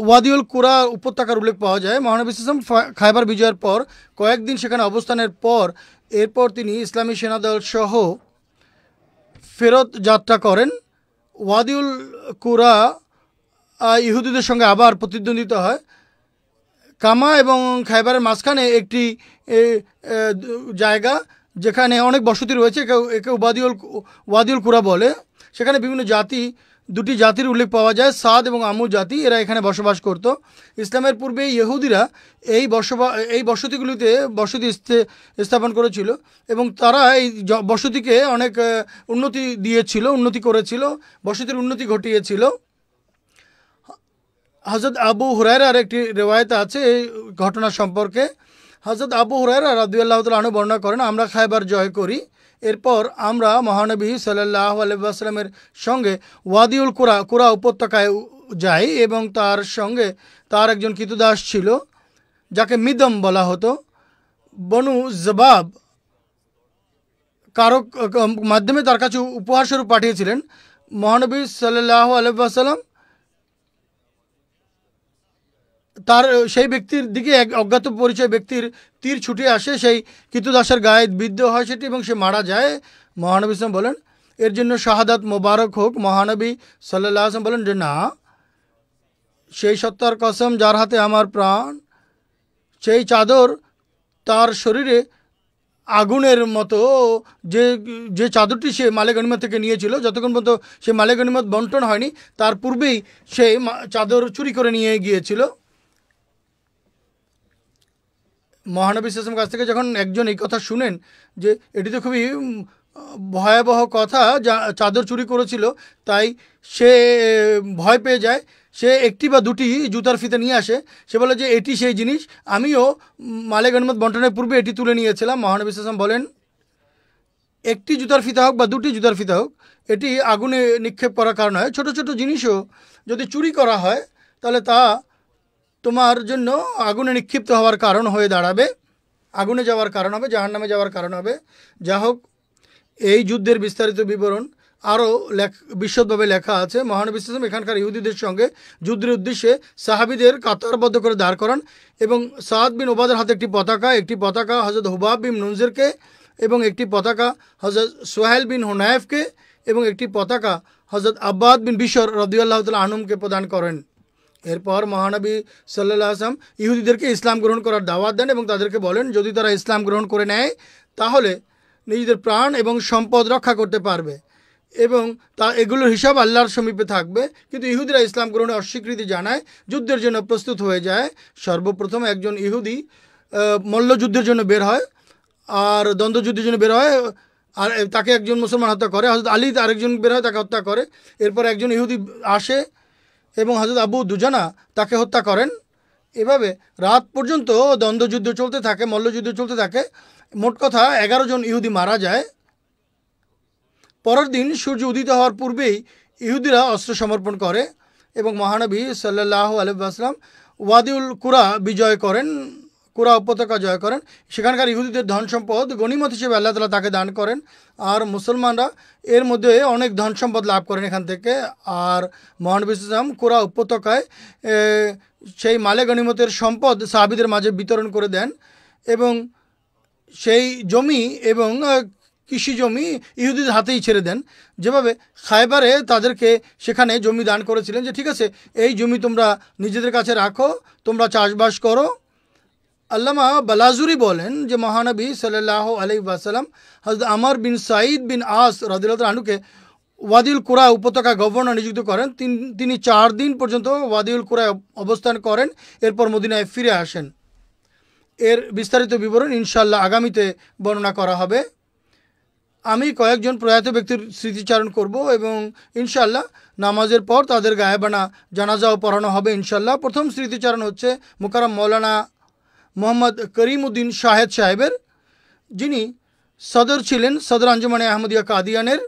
ওয়াদিউল কুরা উপত্যকার উল্লেখ পাওয়া যায়। মহানবী সাল্লাল্লাহু আলাইহি ওয়াসাল্লাম খায়বার বিজয়ের পর কয়েকদিন সেখানে অবস্থানের পর এরপর তিনি ইসলামী সেনাদল সহ ফেরত যাত্রা করেন। ওয়াদিউল কুরা ইহুদিদের সঙ্গে আবার প্রতিদ্বন্দ্বিতা হয়। কামা এবং খায়বারের মাঝখানে একটি জায়গা যেখানে অনেক বসতি রয়েছে, একে ওয়াদিউল কুরা বলে। সেখানে বিভিন্ন দুটি জাতির উল্লেখ পাওয়া যায়, সাদ এবং আমু জাতি, এরা এখানে বসবাস করত। ইসলামের পূর্বে ইহুদিরা এই বসতিগুলিতে বসতি স্থাপন করেছিল এবং তারা এই বসতিকে অনেক উন্নতি করেছিল, বসতির উন্নতি ঘটিয়েছিল। হযরত আবু হুরায়রার একটি রিওয়ায়াত আছে এই ঘটনা সম্পর্কে। হযরত আবু হুরায়রা রাদিয়াল্লাহু তাআলা আনহু বর্ণনা করেন, আমরা খায়বার জয় করি, এরপর আমরা মহানবী সাল্লাল্লাহু আলাইহি ওয়াসাল্লামের সঙ্গে ওয়াদিউল কুরা উপত্যকায় যাই এবং তার সঙ্গে তার একজন কৃতদাস ছিল যাকে মিদম বলা হতো। বনু জবাব কারো মাধ্যমে তার কাছে উপহারস্বরূপ পাঠিয়েছিলেন। মহানবী সাল্লাল্লাহু আলাইহি ওয়াসাল্লাম তার সেই ব্যক্তির দিকে এক অজ্ঞাত পরিচয় ব্যক্তির তীর ছুটে আসে, সেই কৃতদাসের গায়ে বিদ্ধ হয় সেটি এবং সে মারা যায়। মহানবী সাল্লাল্লাহু আলাইহি ওয়াসাল্লাম বলেন, এর জন্য শাহাদাত মোবারক হোক। মহানবী সাল্লাল্লাহু আলাইহি ওয়াসাল্লাম বলেন যে না, সেই সত্তার কসম যার হাতে আমার প্রাণ, সেই চাদর তার শরীরে আগুনের মতো, যে চাদরটি সে মালে গনিমত থেকে নিয়েছিল, যতক্ষণ পর্যন্ত সে মালে গনিমত বন্টন হয়নি তার পূর্বেই সেই চাদর চুরি করে নিয়ে গিয়েছিল। মহানবী সাল্লাল্লাহু আলাইহি ওয়াসাল্লামের কাছ থেকে যখন একজন এই কথা শুনেন যে এটি তো খুবই ভয়াবহ কথা, চাদর চুরি করেছিল, তাই সে ভয় পেয়ে যায়। সে একটি বা দুটি জুতার ফিতা নিয়ে আসে, সে বলে যে এটি সেই জিনিস, আমিও মালে গনিমত বন্টনের পূর্বে এটি তুলে নিয়েছিলাম। মহানবী সাল্লাল্লাহু আলাইহি ওয়াসাল্লাম বলেন, একটি জুতার ফিতা হোক বা দুটি জুতার ফিতা হোক, এটি আগুনে নিক্ষেপ করার কারণ হয়। ছোট ছোট জিনিসও যদি চুরি করা হয় তাহলে তা তোমার জন্য আগুনে নিক্ষিপ্ত হওয়ার কারণ হয়ে দাঁড়াবে, আগুনে যাওয়ার কারণ হবে, জাহান্নামে যাওয়ার কারণ হবে। যা হোক, এই যুদ্ধের বিস্তারিত বিবরণ আরও বিশদভাবে লেখা আছে। মহানবী সাল্লাল্লাহু আলাইহি ওয়াসাল্লাম এখানকার ইহুদিদের সঙ্গে যুদ্ধের উদ্দেশ্যে সাহাবিদের কাতারবদ্ধ করে দাঁড় করান এবং সাদ বিন ওবাদের হাতে একটি পতাকা হযরত হুবাব বিন মুনজিরকে এবং একটি পতাকা হযরত সুহাইল বিন হুনায়ফকে এবং একটি পতাকা হযরত আব্বাদ বিন বিশর রাদিয়াল্লাহু তাআলা আনহুকে প্রদান করেন। এরপর মহানবী সাল্লাল্লাহু আলাইহি ওয়াসাল্লাম ইহুদিদেরকে ইসলাম গ্রহণ করার দাওয়াত দেন এবং তাদেরকে বলেন, যদি তারা ইসলাম গ্রহণ করে নেয় তাহলে নিজেদের প্রাণ এবং সম্পদ রক্ষা করতে পারবে এবং এগুলোর হিসাব আল্লাহর সমীপে থাকবে। কিন্তু ইহুদিরা ইসলাম গ্রহণে অস্বীকৃতি জানায়, যুদ্ধের জন্য প্রস্তুত হয়ে যায়। সর্বপ্রথম একজন ইহুদি মল্লযুদ্ধের জন্য বের হয় আর দ্বন্দ্বযুদ্ধের জন্য বের হয়, আর তাকে একজন মুসলমান হত্যা করে। হযরত আলী আরেকজন বের হয়, তাকে হত্যা করে। এরপর একজন ইহুদি আসে এবং হযরত আবু দুজানা তাকে হত্যা করেন। এভাবে রাত পর্যন্ত দ্বন্দ্বযুদ্ধ চলতে থাকে, মল্লযুদ্ধ চলতে থাকে। মোট কথা 11 জন ইহুদি মারা যায়। পরের দিন সূর্য উদিত হওয়ার পূর্বেই ইহুদিরা অস্ত্র সমর্পণ করে এবং মহানবী সাল্লাল্লাহু আলাইহি ওয়াসাল্লাম ওয়াদিউল কুরা বিজয় কুরা উপত্যকা জয় করেন। সেখানকার ইহুদিদের ধন সম্পদ গনিমত হিসেবে আল্লাহ তাআলা তাকে দান করেন, আর মুসলমানরা এর মধ্যে অনেক ধন সম্পদ লাভ করেন এখান থেকে। আর মহানবী সাল্লাল্লাহু আলাইহি ওয়াসাল্লাম কুরা উপত্যকায় সেই মালে গনিমতের সম্পদ সাহাবীদের মাঝে বিতরণ করে দেন এবং সেই জমি এবং কৃষি জমি ইহুদিদের হাতেই ছেড়ে দেন। যেভাবে খায়বারে তাদেরকে সেখানে জমি দান করেছিলেন যে ঠিক আছে, এই জমি তোমরা নিজেদের কাছে রাখো, তোমরা চাষবাস করো। আল্লামা বালাজুরি বলেন যে মহানবী সাল্লাল্লাহু আলাইহি ওয়াসাল্লাম হযরত আমর বিন সাঈদ বিন আস রাদিয়াল্লাহু আনহুকে ওয়াদিউল কুরা উপত্যকা গভর্নর নিযুক্ত করেন। তিনি 4 দিন পর্যন্ত ওয়াদিউল কুরায় অবস্থান করেন, এরপর মদিনায় ফিরে আসেন। এর বিস্তারিত বিবরণ ইনশাআল্লাহ আগামীতে বর্ণনা করা হবে। আমি কয়েকজন প্রয়াত ব্যক্তির স্মৃতিচারণ করব এবং ইনশাআল্লাহ নামাজের পর তাদের গায়েবানা জানাজাও পড়ানো হবে ইনশাআল্লাহ। প্রথম স্মৃতিচারণ হচ্ছে মুকাররম মৌলানা মোহাম্মদ করিমউদ্দিন শাহেদ সাহেবের, যিনি সদর ছিলেন সদর আঞ্জুমানে আহমদিয়া কাদিয়ানের।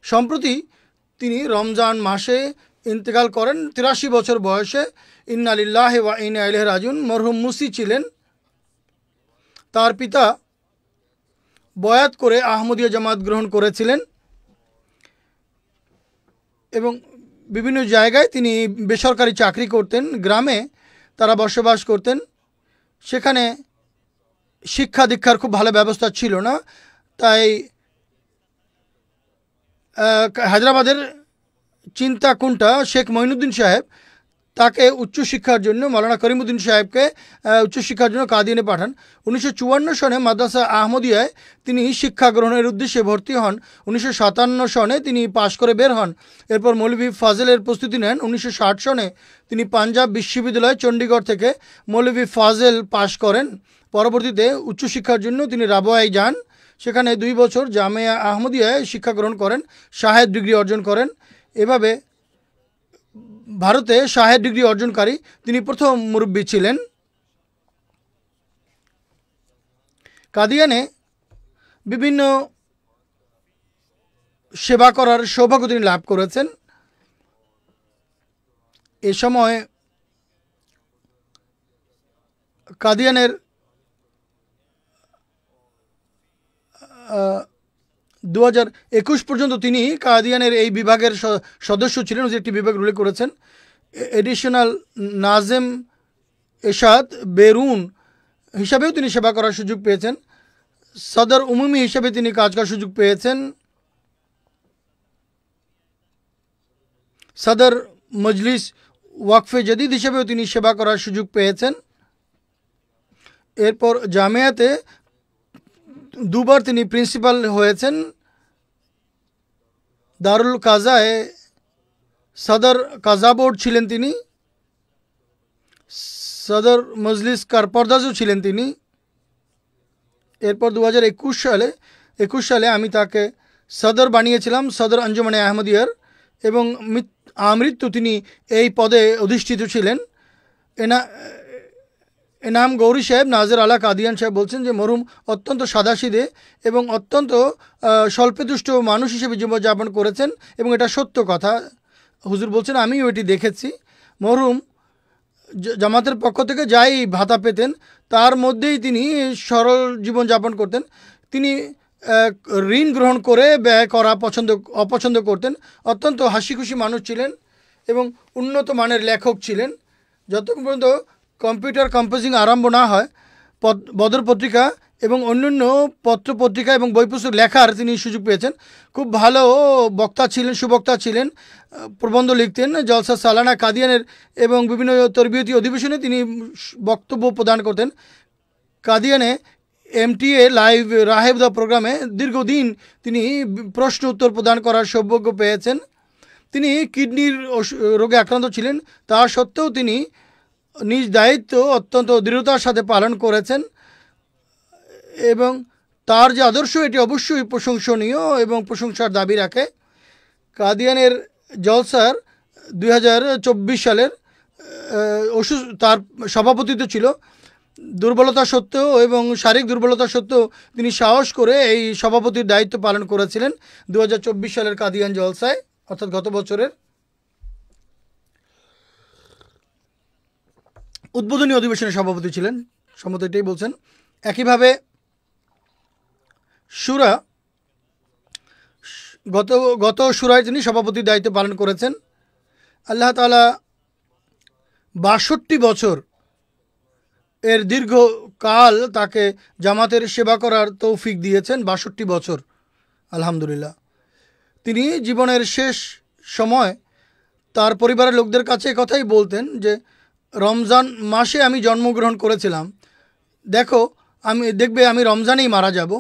সম্প্রতি তিনি রমজান মাসে ইন্তেকাল করেন 83 বছর বয়সে। ইন্না লিল্লাহি ওয়া ইন্না ইলাইহি রাজিউন। মরহুম মুসি ছিলেন। তার পিতা বয়াত করে আহমদিয়া জামাত গ্রহণ করেছিলেন এবং বিভিন্ন জায়গায় তিনি বেসরকারি চাকরি করতেন। গ্রামে তারা বসবাস করতেন, সেখানে শিক্ষা দীক্ষার খুব ভালো ব্যবস্থা ছিল না। তাই হায়দ্রাবাদের চিন্তাকুণ্টা শেখ মঈনুদ্দিন সাহেব তাকে উচ্চশিক্ষার জন্য, মৌলানা করিমউদ্দিন সাহেবকে উচ্চশিক্ষার জন্য কাদিয়ানে পাঠান। 1954 সনে মাদ্রাসা আহমদিয়ায় তিনি শিক্ষা গ্রহণের উদ্দেশ্যে ভর্তি হন। 1957 সনে তিনি পাশ করে বের হন। এরপর মৌলভী ফাজেলের প্রস্তুতি নেন। 1960 সনে তিনি পাঞ্জাব বিশ্ববিদ্যালয় চণ্ডীগড় থেকে মৌলভী ফাজেল পাশ করেন। পরবর্তীতে উচ্চশিক্ষার জন্য তিনি রাবোয়ায় যান, সেখানে 2 বছর জামিয়া আহমদিয়ায় শিক্ষা গ্রহণ করেন, শাহেদ ডিগ্রি অর্জন করেন। এভাবে ভারতে শাহেদ ডিগ্রি অর্জনকারী তিনি প্রথম মুরব্বী ছিলেন। কাদিয়ানে বিভিন্ন সেবা করার সৌভাগ্য তিনি লাভ করেছেন। এ সময় কাদিয়ানের 2021 পর্যন্ত তিনি কাদিয়ানের এই বিভাগের সদস্য ছিলেন। যে একটি বিভাগ উল্লেখ করেছেন, এডিশনাল নাজেম এরশাদ বেরুন হিসাবেও তিনি সেবা করার সুযোগ পেয়েছেন। সদর উমুমি হিসাবে তিনি কাজ করার সুযোগ পেয়েছেন। সদর মজলিস ওয়াকফে জদিদ হিসেবেও তিনি সেবা করার সুযোগ পেয়েছেন। এরপর জামিয়াতে 2 বার তিনি প্রিন্সিপাল হয়েছেন। দারুল কাজায় সদর কাজা বোর্ড ছিলেন তিনি। সদর মজলিস কারপরদাজও ছিলেন তিনি। এরপর 2021 সালে আমি তাকে সদর বানিয়েছিলাম সদর আঞ্জুমানে আহমদিয়ার, এবং আমৃত্যু তিনি এই পদে অধিষ্ঠিত ছিলেন। এনাম গৌরী সাহেব নাজর আলা কাদিয়ান সাহেব বলছেন যে মরহুম অত্যন্ত সাদাসিধে এবং অত্যন্ত স্বল্পদুষ্ট মানুষ হিসেবে জীবনযাপন করেছেন, এবং এটা সত্য কথা। হুজুর বলছেন আমিও এটি দেখেছি। মরহুম জামাতের পক্ষ থেকে যাই ভাতা পেতেন তার মধ্যেই তিনি সরল জীবনযাপন করতেন। তিনি ঋণ গ্রহণ করে ব্যয় করা অপছন্দ করতেন। অত্যন্ত হাসি খুশি মানুষ ছিলেন এবং উন্নত মানের লেখক ছিলেন। যতক্ষণ পর্যন্ত কম্পিউটার কম্পোজিং আরম্ভ না হয়, বদর পত্রিকা এবং অন্যান্য পত্র পত্রিকা এবং বই পুস্তক লেখার তিনি সুযোগ পেয়েছেন। খুব ভালো বক্তা ছিলেন, সুবক্তা ছিলেন, প্রবন্ধ লিখতেন। জলসা সালানা কাদিয়ানের এবং বিভিন্ন তরবিয়তি অধিবেশনে তিনি বক্তব্য প্রদান করতেন। কাদিয়ানে MTA লাইভ রাহেব দা প্রোগ্রামে দীর্ঘদিন তিনি প্রশ্ন উত্তর প্রদান করার সৌভাগ্য পেয়েছেন। তিনি কিডনির রোগে আক্রান্ত ছিলেন, তা সত্ত্বেও তিনি নিজ দায়িত্ব অত্যন্ত দৃঢ়তার সাথে পালন করেছেন এবং তার যে আদর্শ এটি অবশ্যই প্রশংসনীয় এবং প্রশংসার দাবি রাখে। কাদিয়ানের জলসার 2024 সালের তার সভাপতিত্ব ছিল। দুর্বলতা সত্ত্বেও এবং শারীরিক দুর্বলতা সত্ত্বেও তিনি সাহস করে এই সভাপতির দায়িত্ব পালন করেছিলেন 2024 সালের কাদিয়ান জলসায়, অর্থাৎ গত বছরের। উদ্বোধনী অধিবেশনের সভাপতি ছিলেন সম্ভবত এটাই বলছেন। একইভাবে শুরা গত শুরায় তিনি সভাপতির দায়িত্ব পালন করেছেন। আল্লাহ তাআলা ৬২ বছর এর দীর্ঘ কাল তাকে জামাতের সেবা করার তৌফিক দিয়েছেন। ৬২ বছর, আলহামদুলিল্লাহ। তিনি জীবনের শেষ সময় তার পরিবারের লোকদের কাছে কথাই বলতেন যে রমজান মাসে আমি জন্মগ্রহণ করেছিলাম, দেখবে আমি রমজানেই মারা যাব।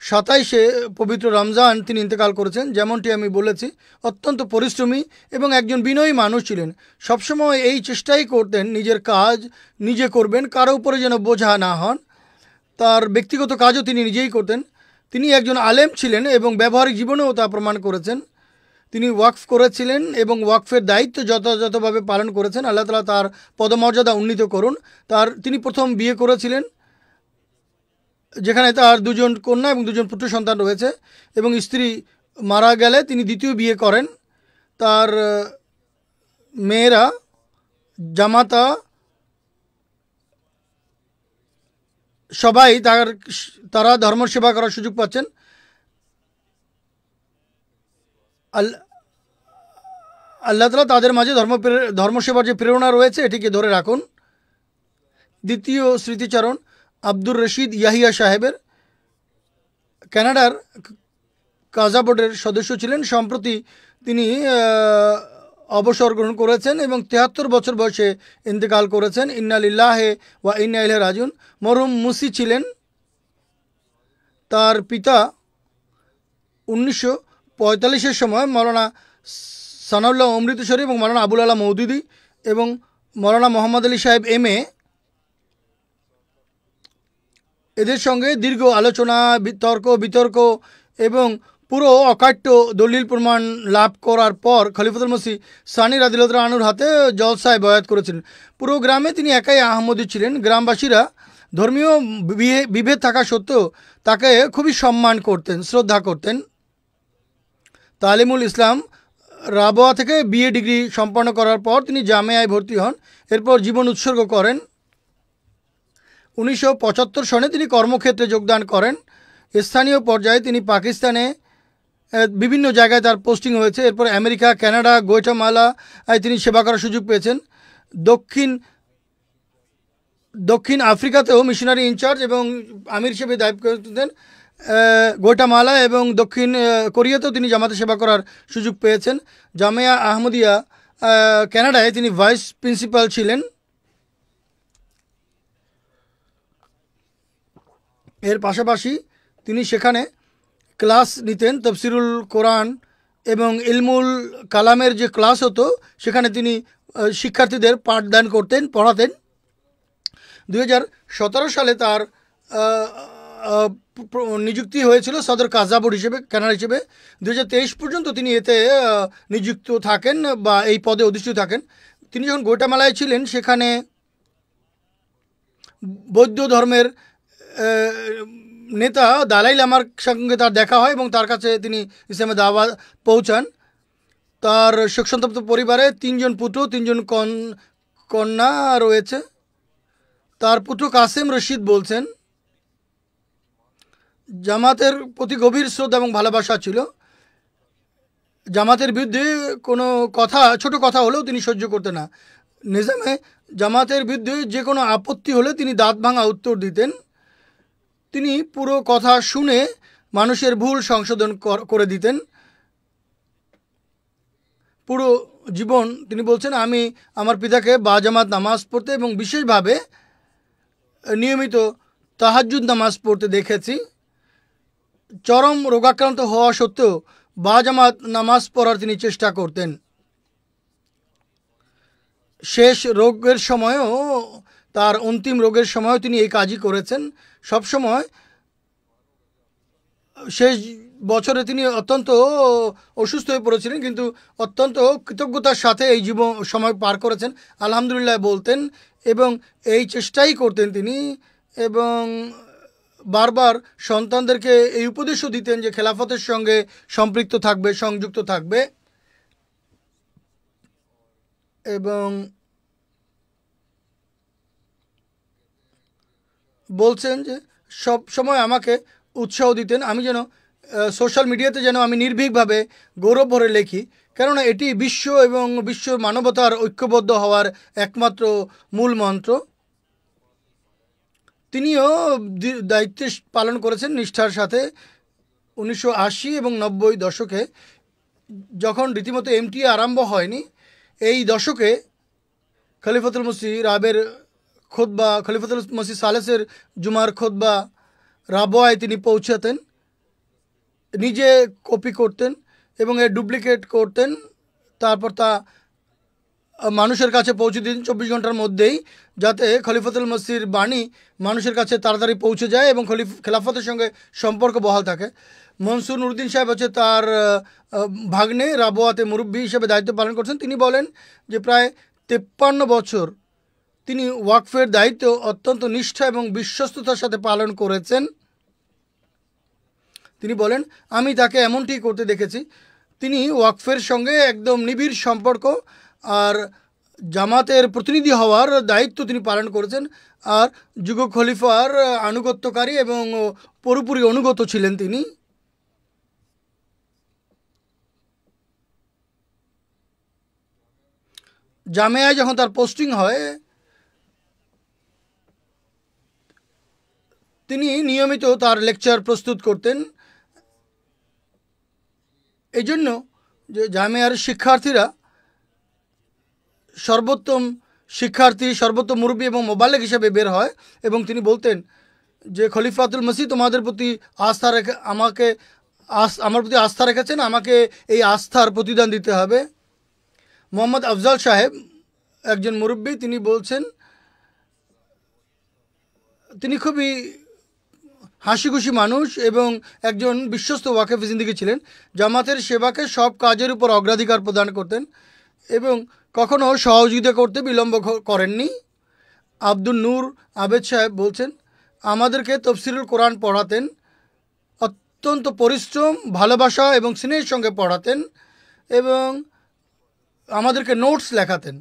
২৭শে পবিত্র রমজান তিনি ইন্তেকাল করেছেন। যেমনটি আমি বলেছি, অত্যন্ত পরিশ্রমী এবং একজন বিনয়ী মানুষ ছিলেন। সবসময় এই চেষ্টাই করতেন নিজের কাজ নিজে করবেন, কারো উপরে যেন বোঝা না হন। তার ব্যক্তিগত কাজও তিনি নিজেই করতেন। তিনি একজন আলেম ছিলেন এবং ব্যবহারিক জীবনেও তা প্রমাণ করেছেন। তিনি ওয়াকফ করেছিলেন এবং ওয়াকফের দায়িত্ব যথাযথভাবে পালন করেছেন। আল্লাহ তাআলা তার পদমর্যাদা উন্নীত করুন। তিনি প্রথম বিয়ে করেছিলেন, যেখানে তার 2 জন কন্যা এবং 2 জন পুত্র সন্তান রয়েছে, এবং স্ত্রী মারা গেলে তিনি দ্বিতীয় বিয়ে করেন। তার মেয়েরা জামাতা সবাই তারা ধর্ম সেবা করার সুযোগ পাচ্ছেন। আল্লাহ তাআলা তাদের মাঝে ধর্মসেবার যে প্রেরণা রয়েছে এটিকে ধরে রাখুন। দ্বিতীয় স্মৃতিচারণ আব্দুর রশিদ ইয়াহিয়া সাহেবের, কানাডার কাজা বোর্ডের সদস্য ছিলেন। সম্প্রতি তিনি অবসর গ্রহণ করেছেন এবং 73 বছর বয়সে ইন্তেকাল করেছেন। ইন্না লিল্লাহি ওয়া ইন্না ইলাইহি রাজিউন। মরহুম মুসি ছিলেন। তার পিতা 1945-এর সময় মৌলানা সানাউল্লাহ অমৃতসরী এবং মৌলানা আবুল আলা মওদুদি এবং মৌলানা মোহাম্মদ আলী সাহেব MA এদের সঙ্গে দীর্ঘ আলোচনা, তর্ক বিতর্ক এবং পুরো অকাট্য দলিল প্রমাণ লাভ করার পর খলিফাতুল মসিহ সানি রাদিয়াল্লাহু আনহুর হাতে জলসায় বয়াত করেছিলেন। পুরো গ্রামে তিনি একাই আহমদী ছিলেন। গ্রামবাসীরা ধর্মীয় বিভেদ থাকা সত্ত্বেও তাকে খুবই সম্মান করতেন, শ্রদ্ধা করতেন। তালিমুল ইসলাম রাবোয়া থেকে BA ডিগ্রি সম্পন্ন করার পর তিনি জামিয়ায় ভর্তি হন। এরপর জীবন উৎসর্গ করেন। 1975 সনে তিনি কর্মক্ষেত্রে যোগদান করেন। স্থানীয় পর্যায়ে তিনি পাকিস্তানে বিভিন্ন জায়গায় তার পোস্টিং হয়েছে। এরপর আমেরিকা, কানাডা, গুয়াটেমালা তিনি সেবা করার সুযোগ পেয়েছেন। দক্ষিণ আফ্রিকাতেও মিশনারি ইনচার্জ এবং আমির হিসেবে দায়িত্ব করতেন। গুয়াটেমালা এবং দক্ষিণ কোরিয়াতেও তিনি জামাতে সেবা করার সুযোগ পেয়েছেন। জামিয়া আহমদিয়া কানাডায় তিনি ভাইস প্রিন্সিপাল ছিলেন। এর পাশাপাশি তিনি সেখানে ক্লাস নিতেন। তফসিরুল কোরআন এবং ইলমুল কালামের যে ক্লাস হতো সেখানে তিনি শিক্ষার্থীদের পাঠদান করতেন, পড়াতেন। 2017 সালে তার নিযুক্তি হয়েছিল সদর কাজা বোর্ড হিসেবে, কানাডা হিসেবে। 2023 পর্যন্ত তিনি এতে নিযুক্ত থাকেন বা এই পদে অধিষ্ঠিত থাকেন। তিনি যখন গুয়াটেমালায় ছিলেন সেখানে বৌদ্ধ ধর্মের নেতা দালাই লামার সঙ্গে তার দেখা হয় এবং তার কাছে তিনি ইসলামের দাওয়াত পৌঁছান। তার শোকসন্তপ্ত পরিবারে 3 জন পুত্র, 3 জন কন্যা রয়েছে। তার পুত্র কাসেম রশিদ বলছেন, জামাতের প্রতি গভীর শ্রদ্ধা এবং ভালোবাসা ছিল। জামাতের বিরুদ্ধে কোনো কথা, ছোট কথা হলেও তিনি সহ্য করতেন না। নিজামে জামাতের বিরুদ্ধে যে কোনো আপত্তি হলে তিনি দাঁত ভাঙা উত্তর দিতেন। তিনি পুরো কথা শুনে মানুষের ভুল সংশোধন করে দিতেন। পুরো জীবন তিনি বলছেন, আমি আমার পিতাকে বাজামাত নামাজ পড়তে এবং বিশেষভাবে নিয়মিত তাহাজ্জুদ নামাজ পড়তে দেখেছি। চরম রোগাক্রান্ত হওয়া সত্ত্বেও বাজামাত নামাজ পড়ার তিনি চেষ্টা করতেন। শেষ রোগের সময়ও, তার অন্তিম রোগের সময়ও তিনি এই কাজই করেছেন। সবসময় শেষ বছরে তিনি অত্যন্ত অসুস্থ হয়ে পড়েছিলেন, কিন্তু অত্যন্ত কৃতজ্ঞতার সাথে এই সময় পার করেছেন, আলহামদুলিল্লাহ বলতেন এবং এই চেষ্টাই করতেন তিনি। এবং বারবার সন্তানদেরকে এই উপদেশও দিতেন যে খেলাফতের সঙ্গে সম্পৃক্ত থাকবে, সংযুক্ত থাকবে। এবং বলছেন যে সব সময় আমাকে উৎসাহ দিতেন আমি যেন সোশ্যাল মিডিয়াতে যেন আমি নির্ভীকভাবে গৌরব ভরে লিখি, কেননা এটি বিশ্ব এবং বিশ্ব মানবতার ঐক্যবদ্ধ হওয়ার একমাত্র মূল মন্ত্র। তিনিও দায়িত্ব পালন করেছেন নিষ্ঠার সাথে। 1980 এবং 90 দশকে যখন রীতিমতো এমটিএ আরম্ভ হয়নি, এই দশকে খলিফাতুল মসিহ রাবের খুতবা, খলিফাতুল মসিহ সালেসের জুমার খুতবা রাবোয়ায় তিনি পৌঁছাতেন, নিজে কপি করতেন এবং এর ডুপ্লিকেট করতেন, তারপর তা মানুষের কাছে পৌঁছে দিন 24 ঘন্টার মধ্যেই, যাতে খলিফাতুল মসিহর বাণী মানুষের কাছে তাড়াতাড়ি পৌঁছে যায় এবং খেলাফতের সঙ্গে সম্পর্ক বহাল থাকে। মনসুর নুরুদ্দিন সাহেব হচ্ছে তার ভাগ্নে, রাবোয়াতে মুরব্বী হিসেবে দায়িত্ব পালন করছেন। তিনি বলেন যে প্রায় 53 বছর তিনি ওয়াকফের দায়িত্ব অত্যন্ত নিষ্ঠা এবং বিশ্বস্ততার সাথে পালন করেছেন। তিনি বলেন আমি তাকে এমনটি করতে দেখেছি, তিনি ওয়াকফের সঙ্গে একদম নিবিড় সম্পর্ক আর জামাতের প্রতিনিধি হওয়ার দায়িত্ব তিনি পালন করেছেন, আর যুগ খলিফার আনুগত্যকারী এবং পুরোপুরি অনুগত ছিলেন তিনি। জামিয়ায় যখন তার পোস্টিং হয়, তিনি নিয়মিত তার লেকচার প্রস্তুত করতেন। এই জন্য যে জামিয়ার শিক্ষার্থীরা সর্বোত্তম শিক্ষার্থী, সর্বোত্তম মুরব্বী এবং মোবাল্লিগ হিসেবে বের হয়, এবং তিনি বলতেন যে খলিফাতুল মসিহ তোমাদের প্রতি আস্থা রেখে আমার প্রতি আস্থা রেখেছেন, আমাকে এই আস্থার প্রতিদান দিতে হবে। মোহাম্মদ আফজাল সাহেব একজন মুরব্বী, তিনি বলছেন তিনি খুবই হাসিখুশি মানুষ এবং একজন বিশ্বস্ত ওয়াকিফ জিন্দেগি ছিলেন। জামাতের সেবাকে সব কাজের উপর অগ্রাধিকার প্রদান করতেন এবং কখনও সহযোগিতা করতে বিলম্ব করেননি। আব্দুল নূর আবেদ সাহেব বলছেন আমাদেরকে তফসিরুল কোরআন পড়াতেন, অত্যন্ত পরিশ্রম, ভালোবাসা এবং স্নেহের সঙ্গে পড়াতেন এবং আমাদেরকে নোটস লেখাতেন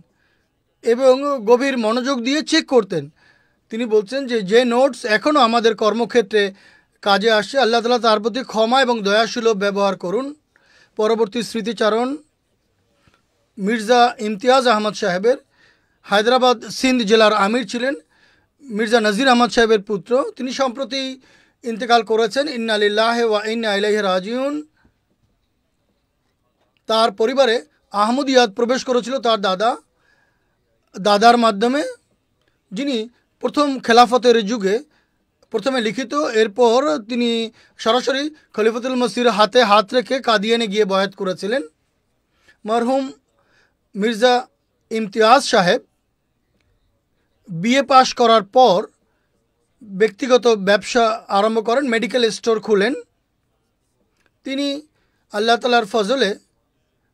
এবং গভীর মনোযোগ দিয়ে চেক করতেন। তিনি বলছেন যে নোটস এখনও আমাদের কর্মক্ষেত্রে কাজে আসে, আল্লাহ তাআলা তার প্রতি ক্ষমা এবং দয়াসুলভ ব্যবহার করুন। পরবর্তী স্মৃতিচারণ মির্জা ইমতিয়াজ আহমদ সাহেবের, হায়দ্রাবাদ সিন্ধ জেলার আমির ছিলেন, মির্জা নজির আহমদ সাহেবের পুত্র। তিনি সম্প্রতি ইন্তেকাল করেছেন, ইন্না লিল্লাহি ওয়া ইন্না ইলাইহি রাজিউন। তার পরিবারে আহমদিয়াত প্রবেশ করেছিল তার দাদার মাধ্যমে, যিনি প্রথম খেলাফতের যুগে প্রথমে লিখিত, এরপর তিনি সরাসরি খলিফাতুল মসিহর হাতে হাত রেখে কাদিয়ানে গিয়ে বয়াত করেছিলেন। মরহুম মির্জা ইমতিয়াজ সাহেব বিএ পাশ করার পর ব্যক্তিগত ব্যবসা আরম্ভ করেন, মেডিকেল স্টোর খুলেন। তিনি আল্লাহ তাআলার ফজলে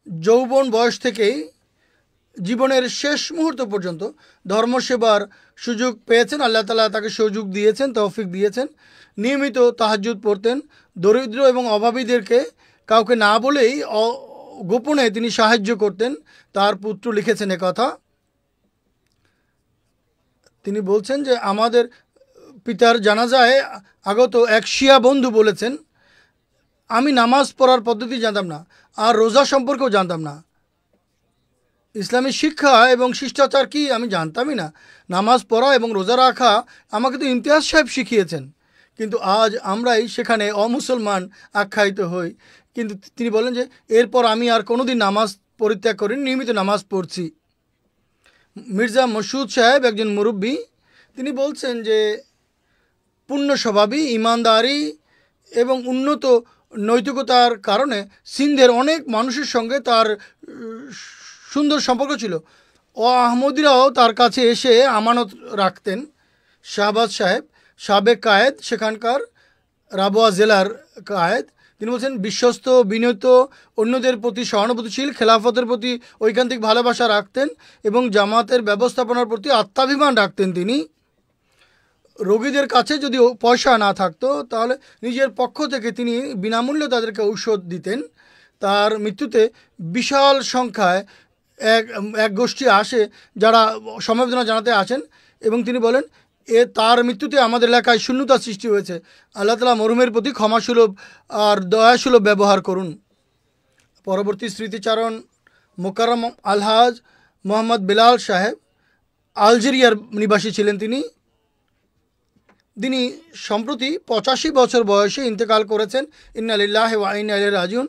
যৌবন বয়স থেকেই জীবনের শেষ মুহূর্ত পর্যন্ত ধর্মসেবার সুযোগ পেয়েছেন। আল্লাহ তাআলা তাকে সুযোগ দিয়েছেন, তৌফিক দিয়েছেন। নিয়মিত তাহাজ্জুদ পড়তেন, দরিদ্র এবং অভাবীদেরকে কাউকে না বলেই গোপনে তিনি সাহায্য করতেন। তার পুত্র লিখেছেন কথা, তিনি বলছেন যে আমাদের পিতার জানাজায় আগত এক শিয়া বন্ধু বলেছেন আমি নামাজ পড়ার পদ্ধতি জানতাম না আর রোজা সম্পর্কেও জানতাম না, ইসলামী শিক্ষা এবং শিষ্টাচার কি আমি জানতামই না, নামাজ পড়া এবং রোজা রাখা আমাকে তো ইমতিয়াজ সাহেব শিখিয়েছেন, কিন্তু আজ আমরাই সেখানে অমুসলমান আখ্যায়িত হই। কিন্তু তিনি বলেন যে এরপর আমি আর কোনোদিন নামাজ পরিত্যাগ করিনি, নিয়মিত নামাজ পড়ছি। মির্জা মসুদ সাহেব একজন মুরব্বী, তিনি বলছেন যে পূর্ণ স্বভাবী, ইমানদারি এবং উন্নত নৈতিকতার কারণে সিন্ধের অনেক মানুষের সঙ্গে তার সুন্দর সম্পর্ক ছিল। আহমদিরাও তার কাছে এসে আমানত রাখতেন। শাহবাজ সাহেব সাবেক কায়েদ, সেখানকার রাবোয়া জেলার কায়েদ, তিনি বলছেন বিশ্বস্ত, বিনীত, অন্যদের প্রতি সহানুভূতিশীল, খেলাফতের প্রতি ঐকান্তিক ভালোবাসা রাখতেন এবং জামাতের ব্যবস্থাপনার প্রতি আত্মাভিমান রাখতেন। তিনি রোগীদের কাছে যদি পয়সা না থাকতো তাহলে নিজের পক্ষ থেকে তিনি বিনামূল্যে তাদেরকে ঔষধ দিতেন। তার মৃত্যুতে বিশাল সংখ্যায় এক গোষ্ঠী আসে যারা সমবেদনা জানাতে আসেন এবং তিনি বলেন তার মৃত্যুতে আমাদের এলাকায় শূন্যতা সৃষ্টি হয়েছে। আল্লাহ তাআলা মরহুমের প্রতি ক্ষমাসুলভ আর দয়াসুলভ ব্যবহার করুন। পরবর্তী স্মৃতিচারণ মোকাররম আলহাজ মোহাম্মদ বিলাল সাহেব, আলজেরিয়ার নিবাসী ছিলেন। তিনি সম্প্রতি 85 বছর বয়সে ইন্তেকাল করেছেন। ইন্না লিল্লাহি ওয়া ইন্না ইলাইহি রাজিউন।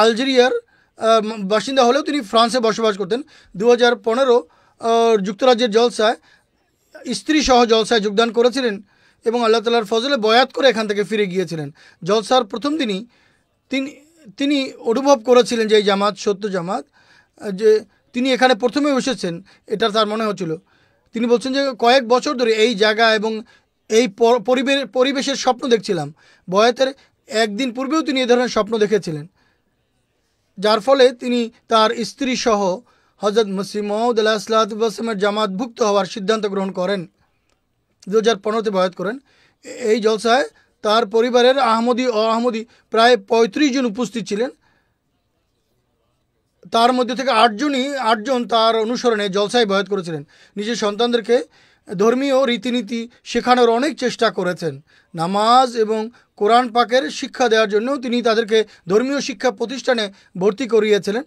আলজেরিয়ার বাসিন্দা হলেও তিনি ফ্রান্সে বসবাস করতেন। 2015 যুক্তরাজ্যের জলসায় স্ত্রী সহ জলসায় যোগদান করেছিলেন এবং আল্লাহ তাআলার ফজলে বয়াত করে এখান থেকে ফিরে গিয়েছিলেন। জলসার প্রথম দিনই তিনি অনুভব করেছিলেন যে এই জামাত সত্য জামাত, যে তিনি এখানে প্রথমে এসেছেন এটা তার মনে হচ্ছিল। তিনি বলছেন যে কয়েক বছর ধরে এই জায়গা এবং এই পরিবেশের স্বপ্ন দেখছিলাম। বয়াতের একদিন পূর্বেও তিনি এই ধরনের স্বপ্ন দেখেছিলেন, যার ফলে তিনি তার স্ত্রী সহ হজরত মসিহ মউদ আলাইহিসসালামের জামাতভুক্ত হওয়ার সিদ্ধান্ত গ্রহণ করেন। 2015-তে বয়াত করেন। এই জলসায় তার পরিবারের আহমদি ও আহমদি প্রায় 35 জন উপস্থিত ছিলেন। তার মধ্যে থেকে 8 জন তার অনুসরণে জলসায় বয়াত করেছিলেন। নিজের সন্তানদেরকে ধর্মীয় রীতিনীতি শেখানোর অনেক চেষ্টা করেছেন। নামাজ এবং কোরআন পাকের শিক্ষা দেওয়ার জন্য তিনি তাদেরকে ধর্মীয় শিক্ষা প্রতিষ্ঠানে ভর্তি করিয়েছিলেন।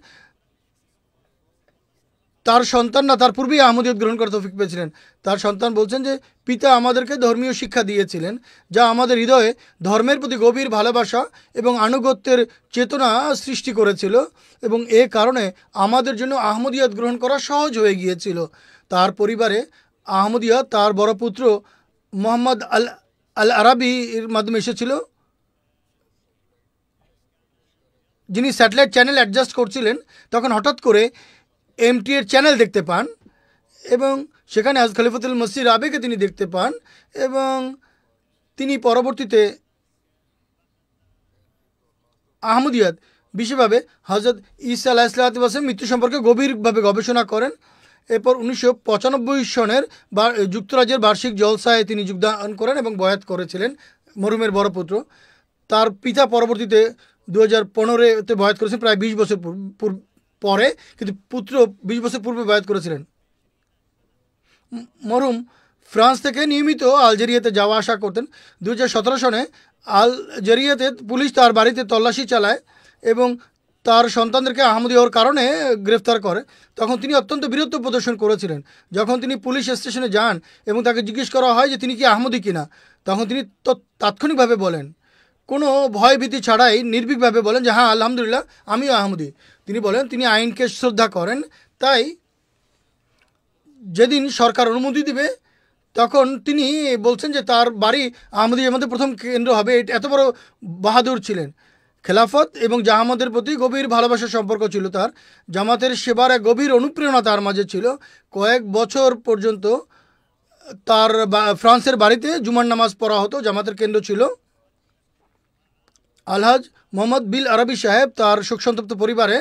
তার সন্তানরা তার পূর্বেই আহমদিয়ত গ্রহণ করার তৌফিক পেয়েছিলেন। তার সন্তান বলছেন যে পিতা আমাদেরকে ধর্মীয় শিক্ষা দিয়েছিলেন, যা আমাদের হৃদয়ে ধর্মের প্রতি গভীর ভালোবাসা এবং আনুগত্যের চেতনা সৃষ্টি করেছিল এবং এ কারণে আমাদের জন্য আহমদিয়ত গ্রহণ করা সহজ হয়ে গিয়েছিল। তার পরিবারে আহমদিয়ত তার বড় পুত্র মোহাম্মদ আল আরাবির মাধ্যমে এসেছিল, যিনি স্যাটেলাইট চ্যানেল অ্যাডজাস্ট করছিলেন। তখন হঠাৎ করে MT এর চ্যানেল দেখতে পান এবং সেখানে আজ খলিফাতুল মসিহ রাবেকে তিনি দেখতে পান এবং তিনি পরবর্তীতে আহমদিয়ত বিশেষভাবে হজরত ঈসা আলাইহিসসালামের মৃত্যু সম্পর্কে গভীরভাবে গবেষণা করেন। এরপর 1995 সনের যুক্তরাজ্যের বার্ষিক জলসায় তিনি যোগদান করেন এবং বয়াত করেছিলেন। মরহুমের বড় পুত্র, তার পিতা পরবর্তীতে 2015-তে বয়াত করেছেন, প্রায় 20 বছর পরে, কিন্তু পুত্র 20 বছর পূর্বে বয়াত করেছিলেন। মরহুম ফ্রান্স থেকে নিয়মিত আলজেরিয়াতে যাওয়া আসা করতেন। 2017 সনে আলজেরিয়াতে পুলিশ তার বাড়িতে তল্লাশি চালায় এবং তার সন্তানদেরকে আহমদি হওয়ার কারণে গ্রেফতার করে। তখন তিনি অত্যন্ত বীরত্ব প্রদর্শন করেছিলেন। যখন তিনি পুলিশ স্টেশনে যান এবং তাকে জিজ্ঞেস করা হয় যে তিনি কি আহমদি কিনা, তখন তিনি তাৎক্ষণিকভাবে বলেন, কোনো ভয়ভীতি ছাড়াই নির্ভীকভাবে বলেন যে হ্যাঁ আলহামদুলিল্লাহ আমিও আহমদি। তিনি বলেন তিনি আইনকে শ্রদ্ধা করেন, তাই যেদিন সরকার অনুমতি দিবে তখন তিনি বলছেন যে তার বাড়ি আহমদিদের মধ্যে প্রথম কেন্দ্র হবে। এত বড় বাহাদুর ছিলেন। খেলাফত এবং জামাতের প্রতি গভীর ভালোবাসার সম্পর্ক ছিল তার। জামাতের সেবার এক গভীর অনুপ্রেরণা তার মাঝে ছিল। কয়েক বছর পর্যন্ত তার ফ্রান্সের বাড়িতে জুমার নামাজ পড়া হতো। জামাতের কেন্দ্র ছিল। আলহাজ মোহাম্মদ বিল আরবি সাহেব তার শোকসন্তপ্ত পরিবারে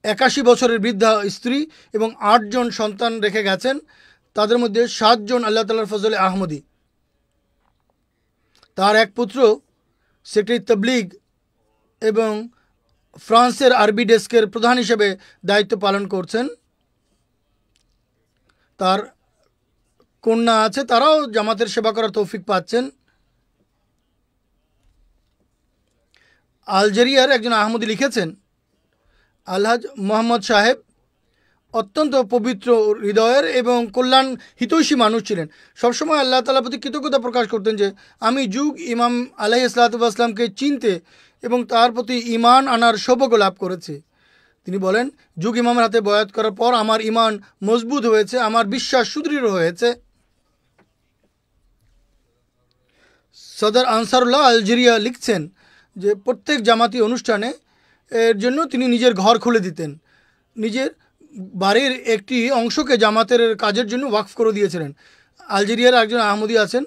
81 বছরের বৃদ্ধা স্ত্রী এবং 8 জন সন্তান রেখে গেছেন। তাদের মধ্যে 7 জন আল্লাহ তাআলার ফজলে আহমদি। তার এক পুত্র সেক্রেটারি তবলিগ এবং ফ্রান্সের আরবি ডেস্কের প্রধান হিসেবে দায়িত্ব পালন করছেন। তার কন্যা আছে, তারাও জামাতের সেবা করার তৌফিক পাচ্ছেন। আলজেরিয়ার একজন আহমদি লিখেছেন, আলহাজ মোহাম্মদ সাহেব অত্যন্ত পবিত্র হৃদয়ের এবং কল্যাণ হিতৈষী মানুষ ছিলেন। সবসময় আল্লাহ তাআলার প্রতি কৃতজ্ঞতা প্রকাশ করতেন যে আমি যুগ ইমাম আলাইহিসসালামকে চিনতে এবং তার প্রতি ঈমান আনার সৌভাগ্য লাভ করেছি। তিনি বলেন, যুগ ইমামের হাতে বয়াত করার পর আমার ঈমান মজবুত হয়েছে, আমার বিশ্বাস সুদৃঢ় হয়েছে। সদর আনসারুল্লাহ আলজেরিয়া লিখছেন যে প্রত্যেক জামাতি অনুষ্ঠানে এর জন্য তিনি নিজের ঘর খুলে দিতেন। নিজের বাড়ির একটি অংশকে জামাতের কাজের জন্য ওয়াকফ করে দিয়েছিলেন। আলজেরিয়ার একজন আহমদি আছেন,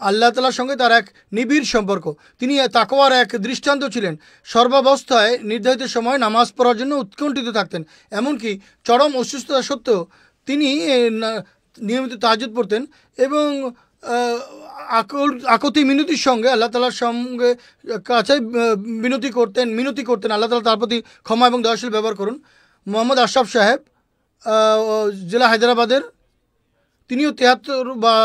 আল্লাহ তাআলার সঙ্গে তার এক নিবিড় সম্পর্ক। তিনি তাকওয়ার এক দৃষ্টান্ত ছিলেন। সর্বাবস্থায় নির্ধারিত সময় নামাজ পড়ার জন্য উৎকণ্ঠিত থাকতেন। এমনকি চরম অসুস্থতা সত্ত্বেও তিনি নিয়মিত তাহাজ্জুদ পড়তেন এবং আকতি মিনতির সঙ্গে আল্লাহ তাআলার সঙ্গে কাছে মিনতি করতেন আল্লাহ তাআলা তার প্রতি ক্ষমা এবং দয়াশীল ব্যবহার করুন। মোহাম্মদ আশরাফ সাহেব জেলা হায়দ্রাবাদের তিনিও 73 বা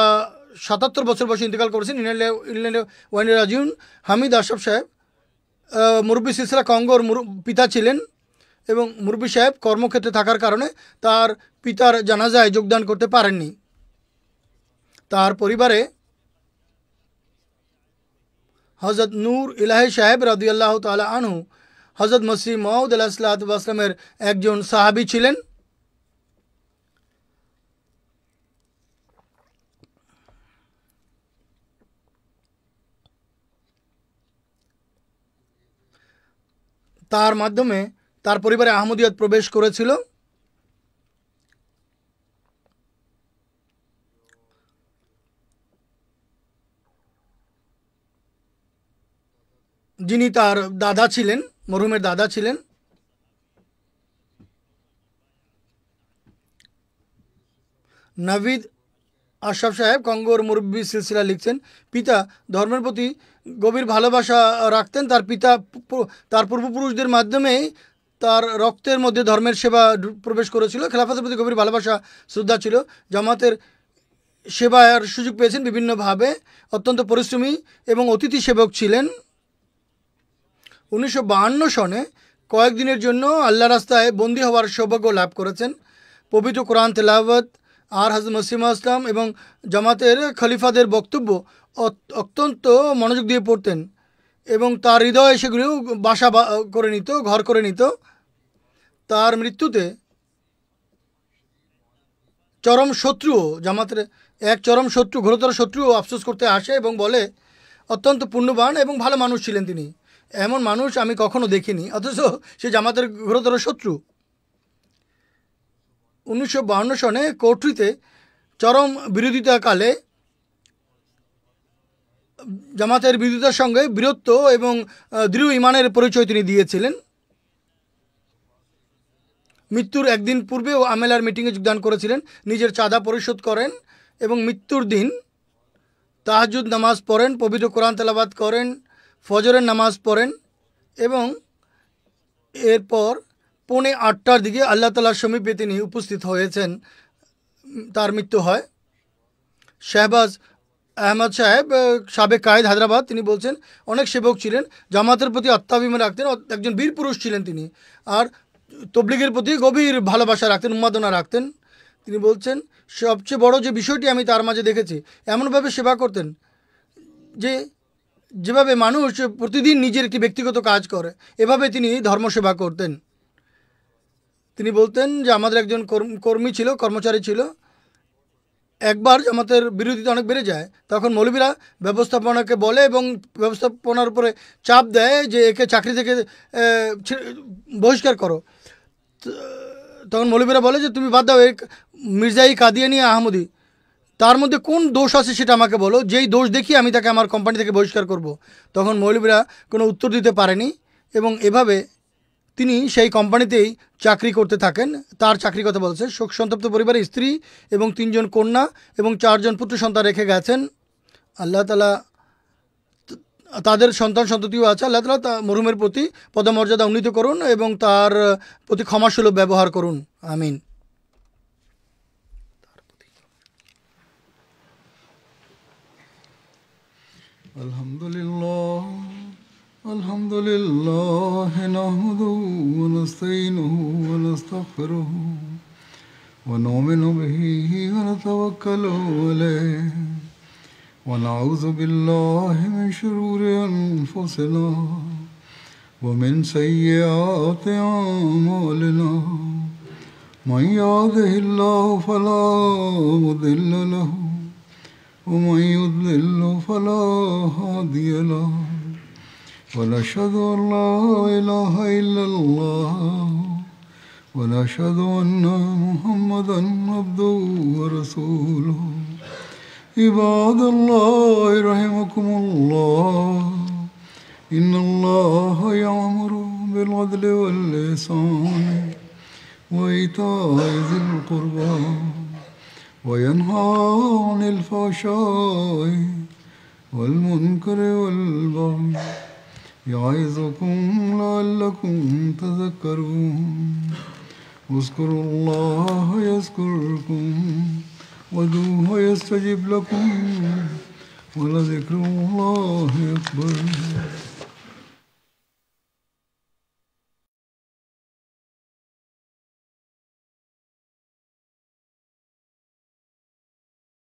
77 বছর বয়সে ইন্তেকাল করেছেন। ইংল্যান্ডে ওয়াইনের রাজিউন হামিদ আশরাফ সাহেব মুরব্বী সিলসিলা কঙ্গোর পিতা ছিলেন এবং মুরব্বী সাহেব কর্মক্ষেত্রে থাকার কারণে তার পিতার জানাজায় যোগদান করতে পারেননি। তার পরিবারে হজরত নূর ইলাহি সাহেব রাদিয়াল্লাহু তাআলা আনহু হজরত মসিহ মাউদ আলাইহিসসালাতু ওয়াস সালামের একজন সাহাবী ছিলেন। তার মাধ্যমে তার পরিবারে আহমদিয়ত প্রবেশ করেছিল। যিনি তার দাদা ছিলেন, মরহুমের দাদা ছিলেন। নাভিদ আশরাফ সাহেব কঙ্গোর মুরব্বী সিলসিলা লিখছেন, পিতা ধর্মের প্রতি গভীর ভালোবাসা রাখতেন। তার পিতা তার পূর্বপুরুষদের মাধ্যমেই তার রক্তের মধ্যে ধর্মের সেবা প্রবেশ করেছিল। খেলাফতের প্রতি গভীর ভালোবাসা শ্রদ্ধা ছিল। জামাতের সেবার সুযোগ পেয়েছেন বিভিন্নভাবে। অত্যন্ত পরিশ্রমী এবং অতিথি সেবক ছিলেন। 1952 সনে কয়েকদিনের জন্য আল্লাহ রাস্তায় বন্দী হওয়ার সৌভাগ্য লাভ করেছেন। পবিত্র কোরআন তেলাওয়াত আর হযরত মসিহ ইসলাম এবং জামাতের খলিফাদের বক্তব্য অত্যন্ত মনোযোগ দিয়ে পড়তেন এবং তার হৃদয়ে সেগুলো বাসা করে নিত, ঘর করে নিত। তার মৃত্যুতে চরম শত্রুও, জামাতের এক চরম শত্রু, ঘোরতর শত্রুও আফসোস করতে আসে এবং বলে অত্যন্ত পুণ্যবান এবং ভালো মানুষ ছিলেন তিনি। এমন মানুষ আমি কখনো দেখিনি, অথচ সে জামাতের ঘোরতর শত্রু। 1952 সনে কোটরিতে চরম বিরোধিতাকালে জামাতের বিরোধিতার সঙ্গে বীরত্ব এবং দৃঢ় ইমানের পরিচয় তিনি দিয়েছিলেন। মৃত্যুর একদিন পূর্বেও আমেলার মিটিংয়ে যোগদান করেছিলেন, নিজের চাঁদা পরিশোধ করেন এবং মৃত্যুর দিন তাহাজ্জুদ নামাজ পড়েন, পবিত্র কোরআন তেলাওয়াত করেন, ফজরের নামাজ পড়েন এবং এরপর 7:45 দিকে আল্লাহ তাআলার সমীপে তিনি উপস্থিত হয়েছেন। তার মৃত্যু হয়। শাহবাজ আহমদ সাহেব সাবেক কায়েদ হায়দ্রাবাদ, তিনি বলছেন অনেক সেবক ছিলেন, জামাতের প্রতি আত্মাভিমান রাখতেন, একজন বীর পুরুষ ছিলেন তিনি, আর তবলিগের প্রতি গভীর ভালোবাসা রাখতেন, উন্মাদনা রাখতেন। তিনি বলছেন সবচেয়ে বড় যে বিষয়টি আমি তার মাঝে দেখেছি, এমনভাবে সেবা করতেন যেভাবে মানুষ প্রতিদিন নিজের একটি ব্যক্তিগত কাজ করে, এভাবে তিনি ধর্মসেবা করতেন। তিনি বলতেন যে আমাদের একজন কর্মী ছিল, কর্মচারী ছিল। একবার জামাতের বিরোধিতা অনেক বেড়ে যায়, তখন মৌলবীরা ব্যবস্থাপনাকে বলে এবং ব্যবস্থাপনার উপরে চাপ দেয় যে একে চাকরি থেকে বহিষ্কার করো। তখন মৌলবীরা বলে যে তুমি বাদ দাও, এক মির্জাই কাদিয়ানি আহমদি, তার মধ্যে কোন দোষ আছে সেটা আমাকে বলো, যেই দোষ দেখি আমি তাকে আমার কোম্পানি থেকে বহিষ্কার করব। তখন মৌলবীরা কোনো উত্তর দিতে পারেনি এবং এভাবে তিনি সেই কোম্পানিতেই চাকরি করতে থাকেন। তার চাকরির কথা বলছে। শোক সন্তপ্ত পরিবারের স্ত্রী এবং 3 জন কন্যা এবং 4 জন পুত্র সন্তান রেখে গেছেন। আল্লাহ তাআলা তাদের সন্তান সন্ততিও আছে। আল্লাহ তাআলা মরহুমের প্রতি পদমর্যাদা উন্নীত করুন এবং তার প্রতি ক্ষমাসুলভ ব্যবহার করুন। আমিন। আলহামদুলিল্লাহ আলহামদুলিল্লাহ নাহমাদুহু ওয়া নাস্তাঈনুহু ওয়া নাস্তাগফিরুহু ওয়া নু'মিনু বিহি ওয়া নাতাওয়াক্কালু আলাইহি ওয়া নাউযু বিল্লাহি মিন শুরুরি আনফুসিনা ওয়া মিন সাইয়্যাতি আ'মালিনা মান ইয়াহদিহিল্লাহু ফালা মুদিল্লা লাহু ওয়া মান ইউদ্লিলহু ফালা হাদিয়া লাহু ونشهد أن لا إله إلا الله ونشهد أن محمدا عبده ورسوله عباد الله رحمكم الله إن الله يأمر بالعدل والإحسان وإيتاء ذي القربى وينهى عن الفحشاء والمنكر والبغي يعظكم لعلكم تذكرون اذكروا الله يذكركم وادعوه يستجب لكم ولذكر الله أكبر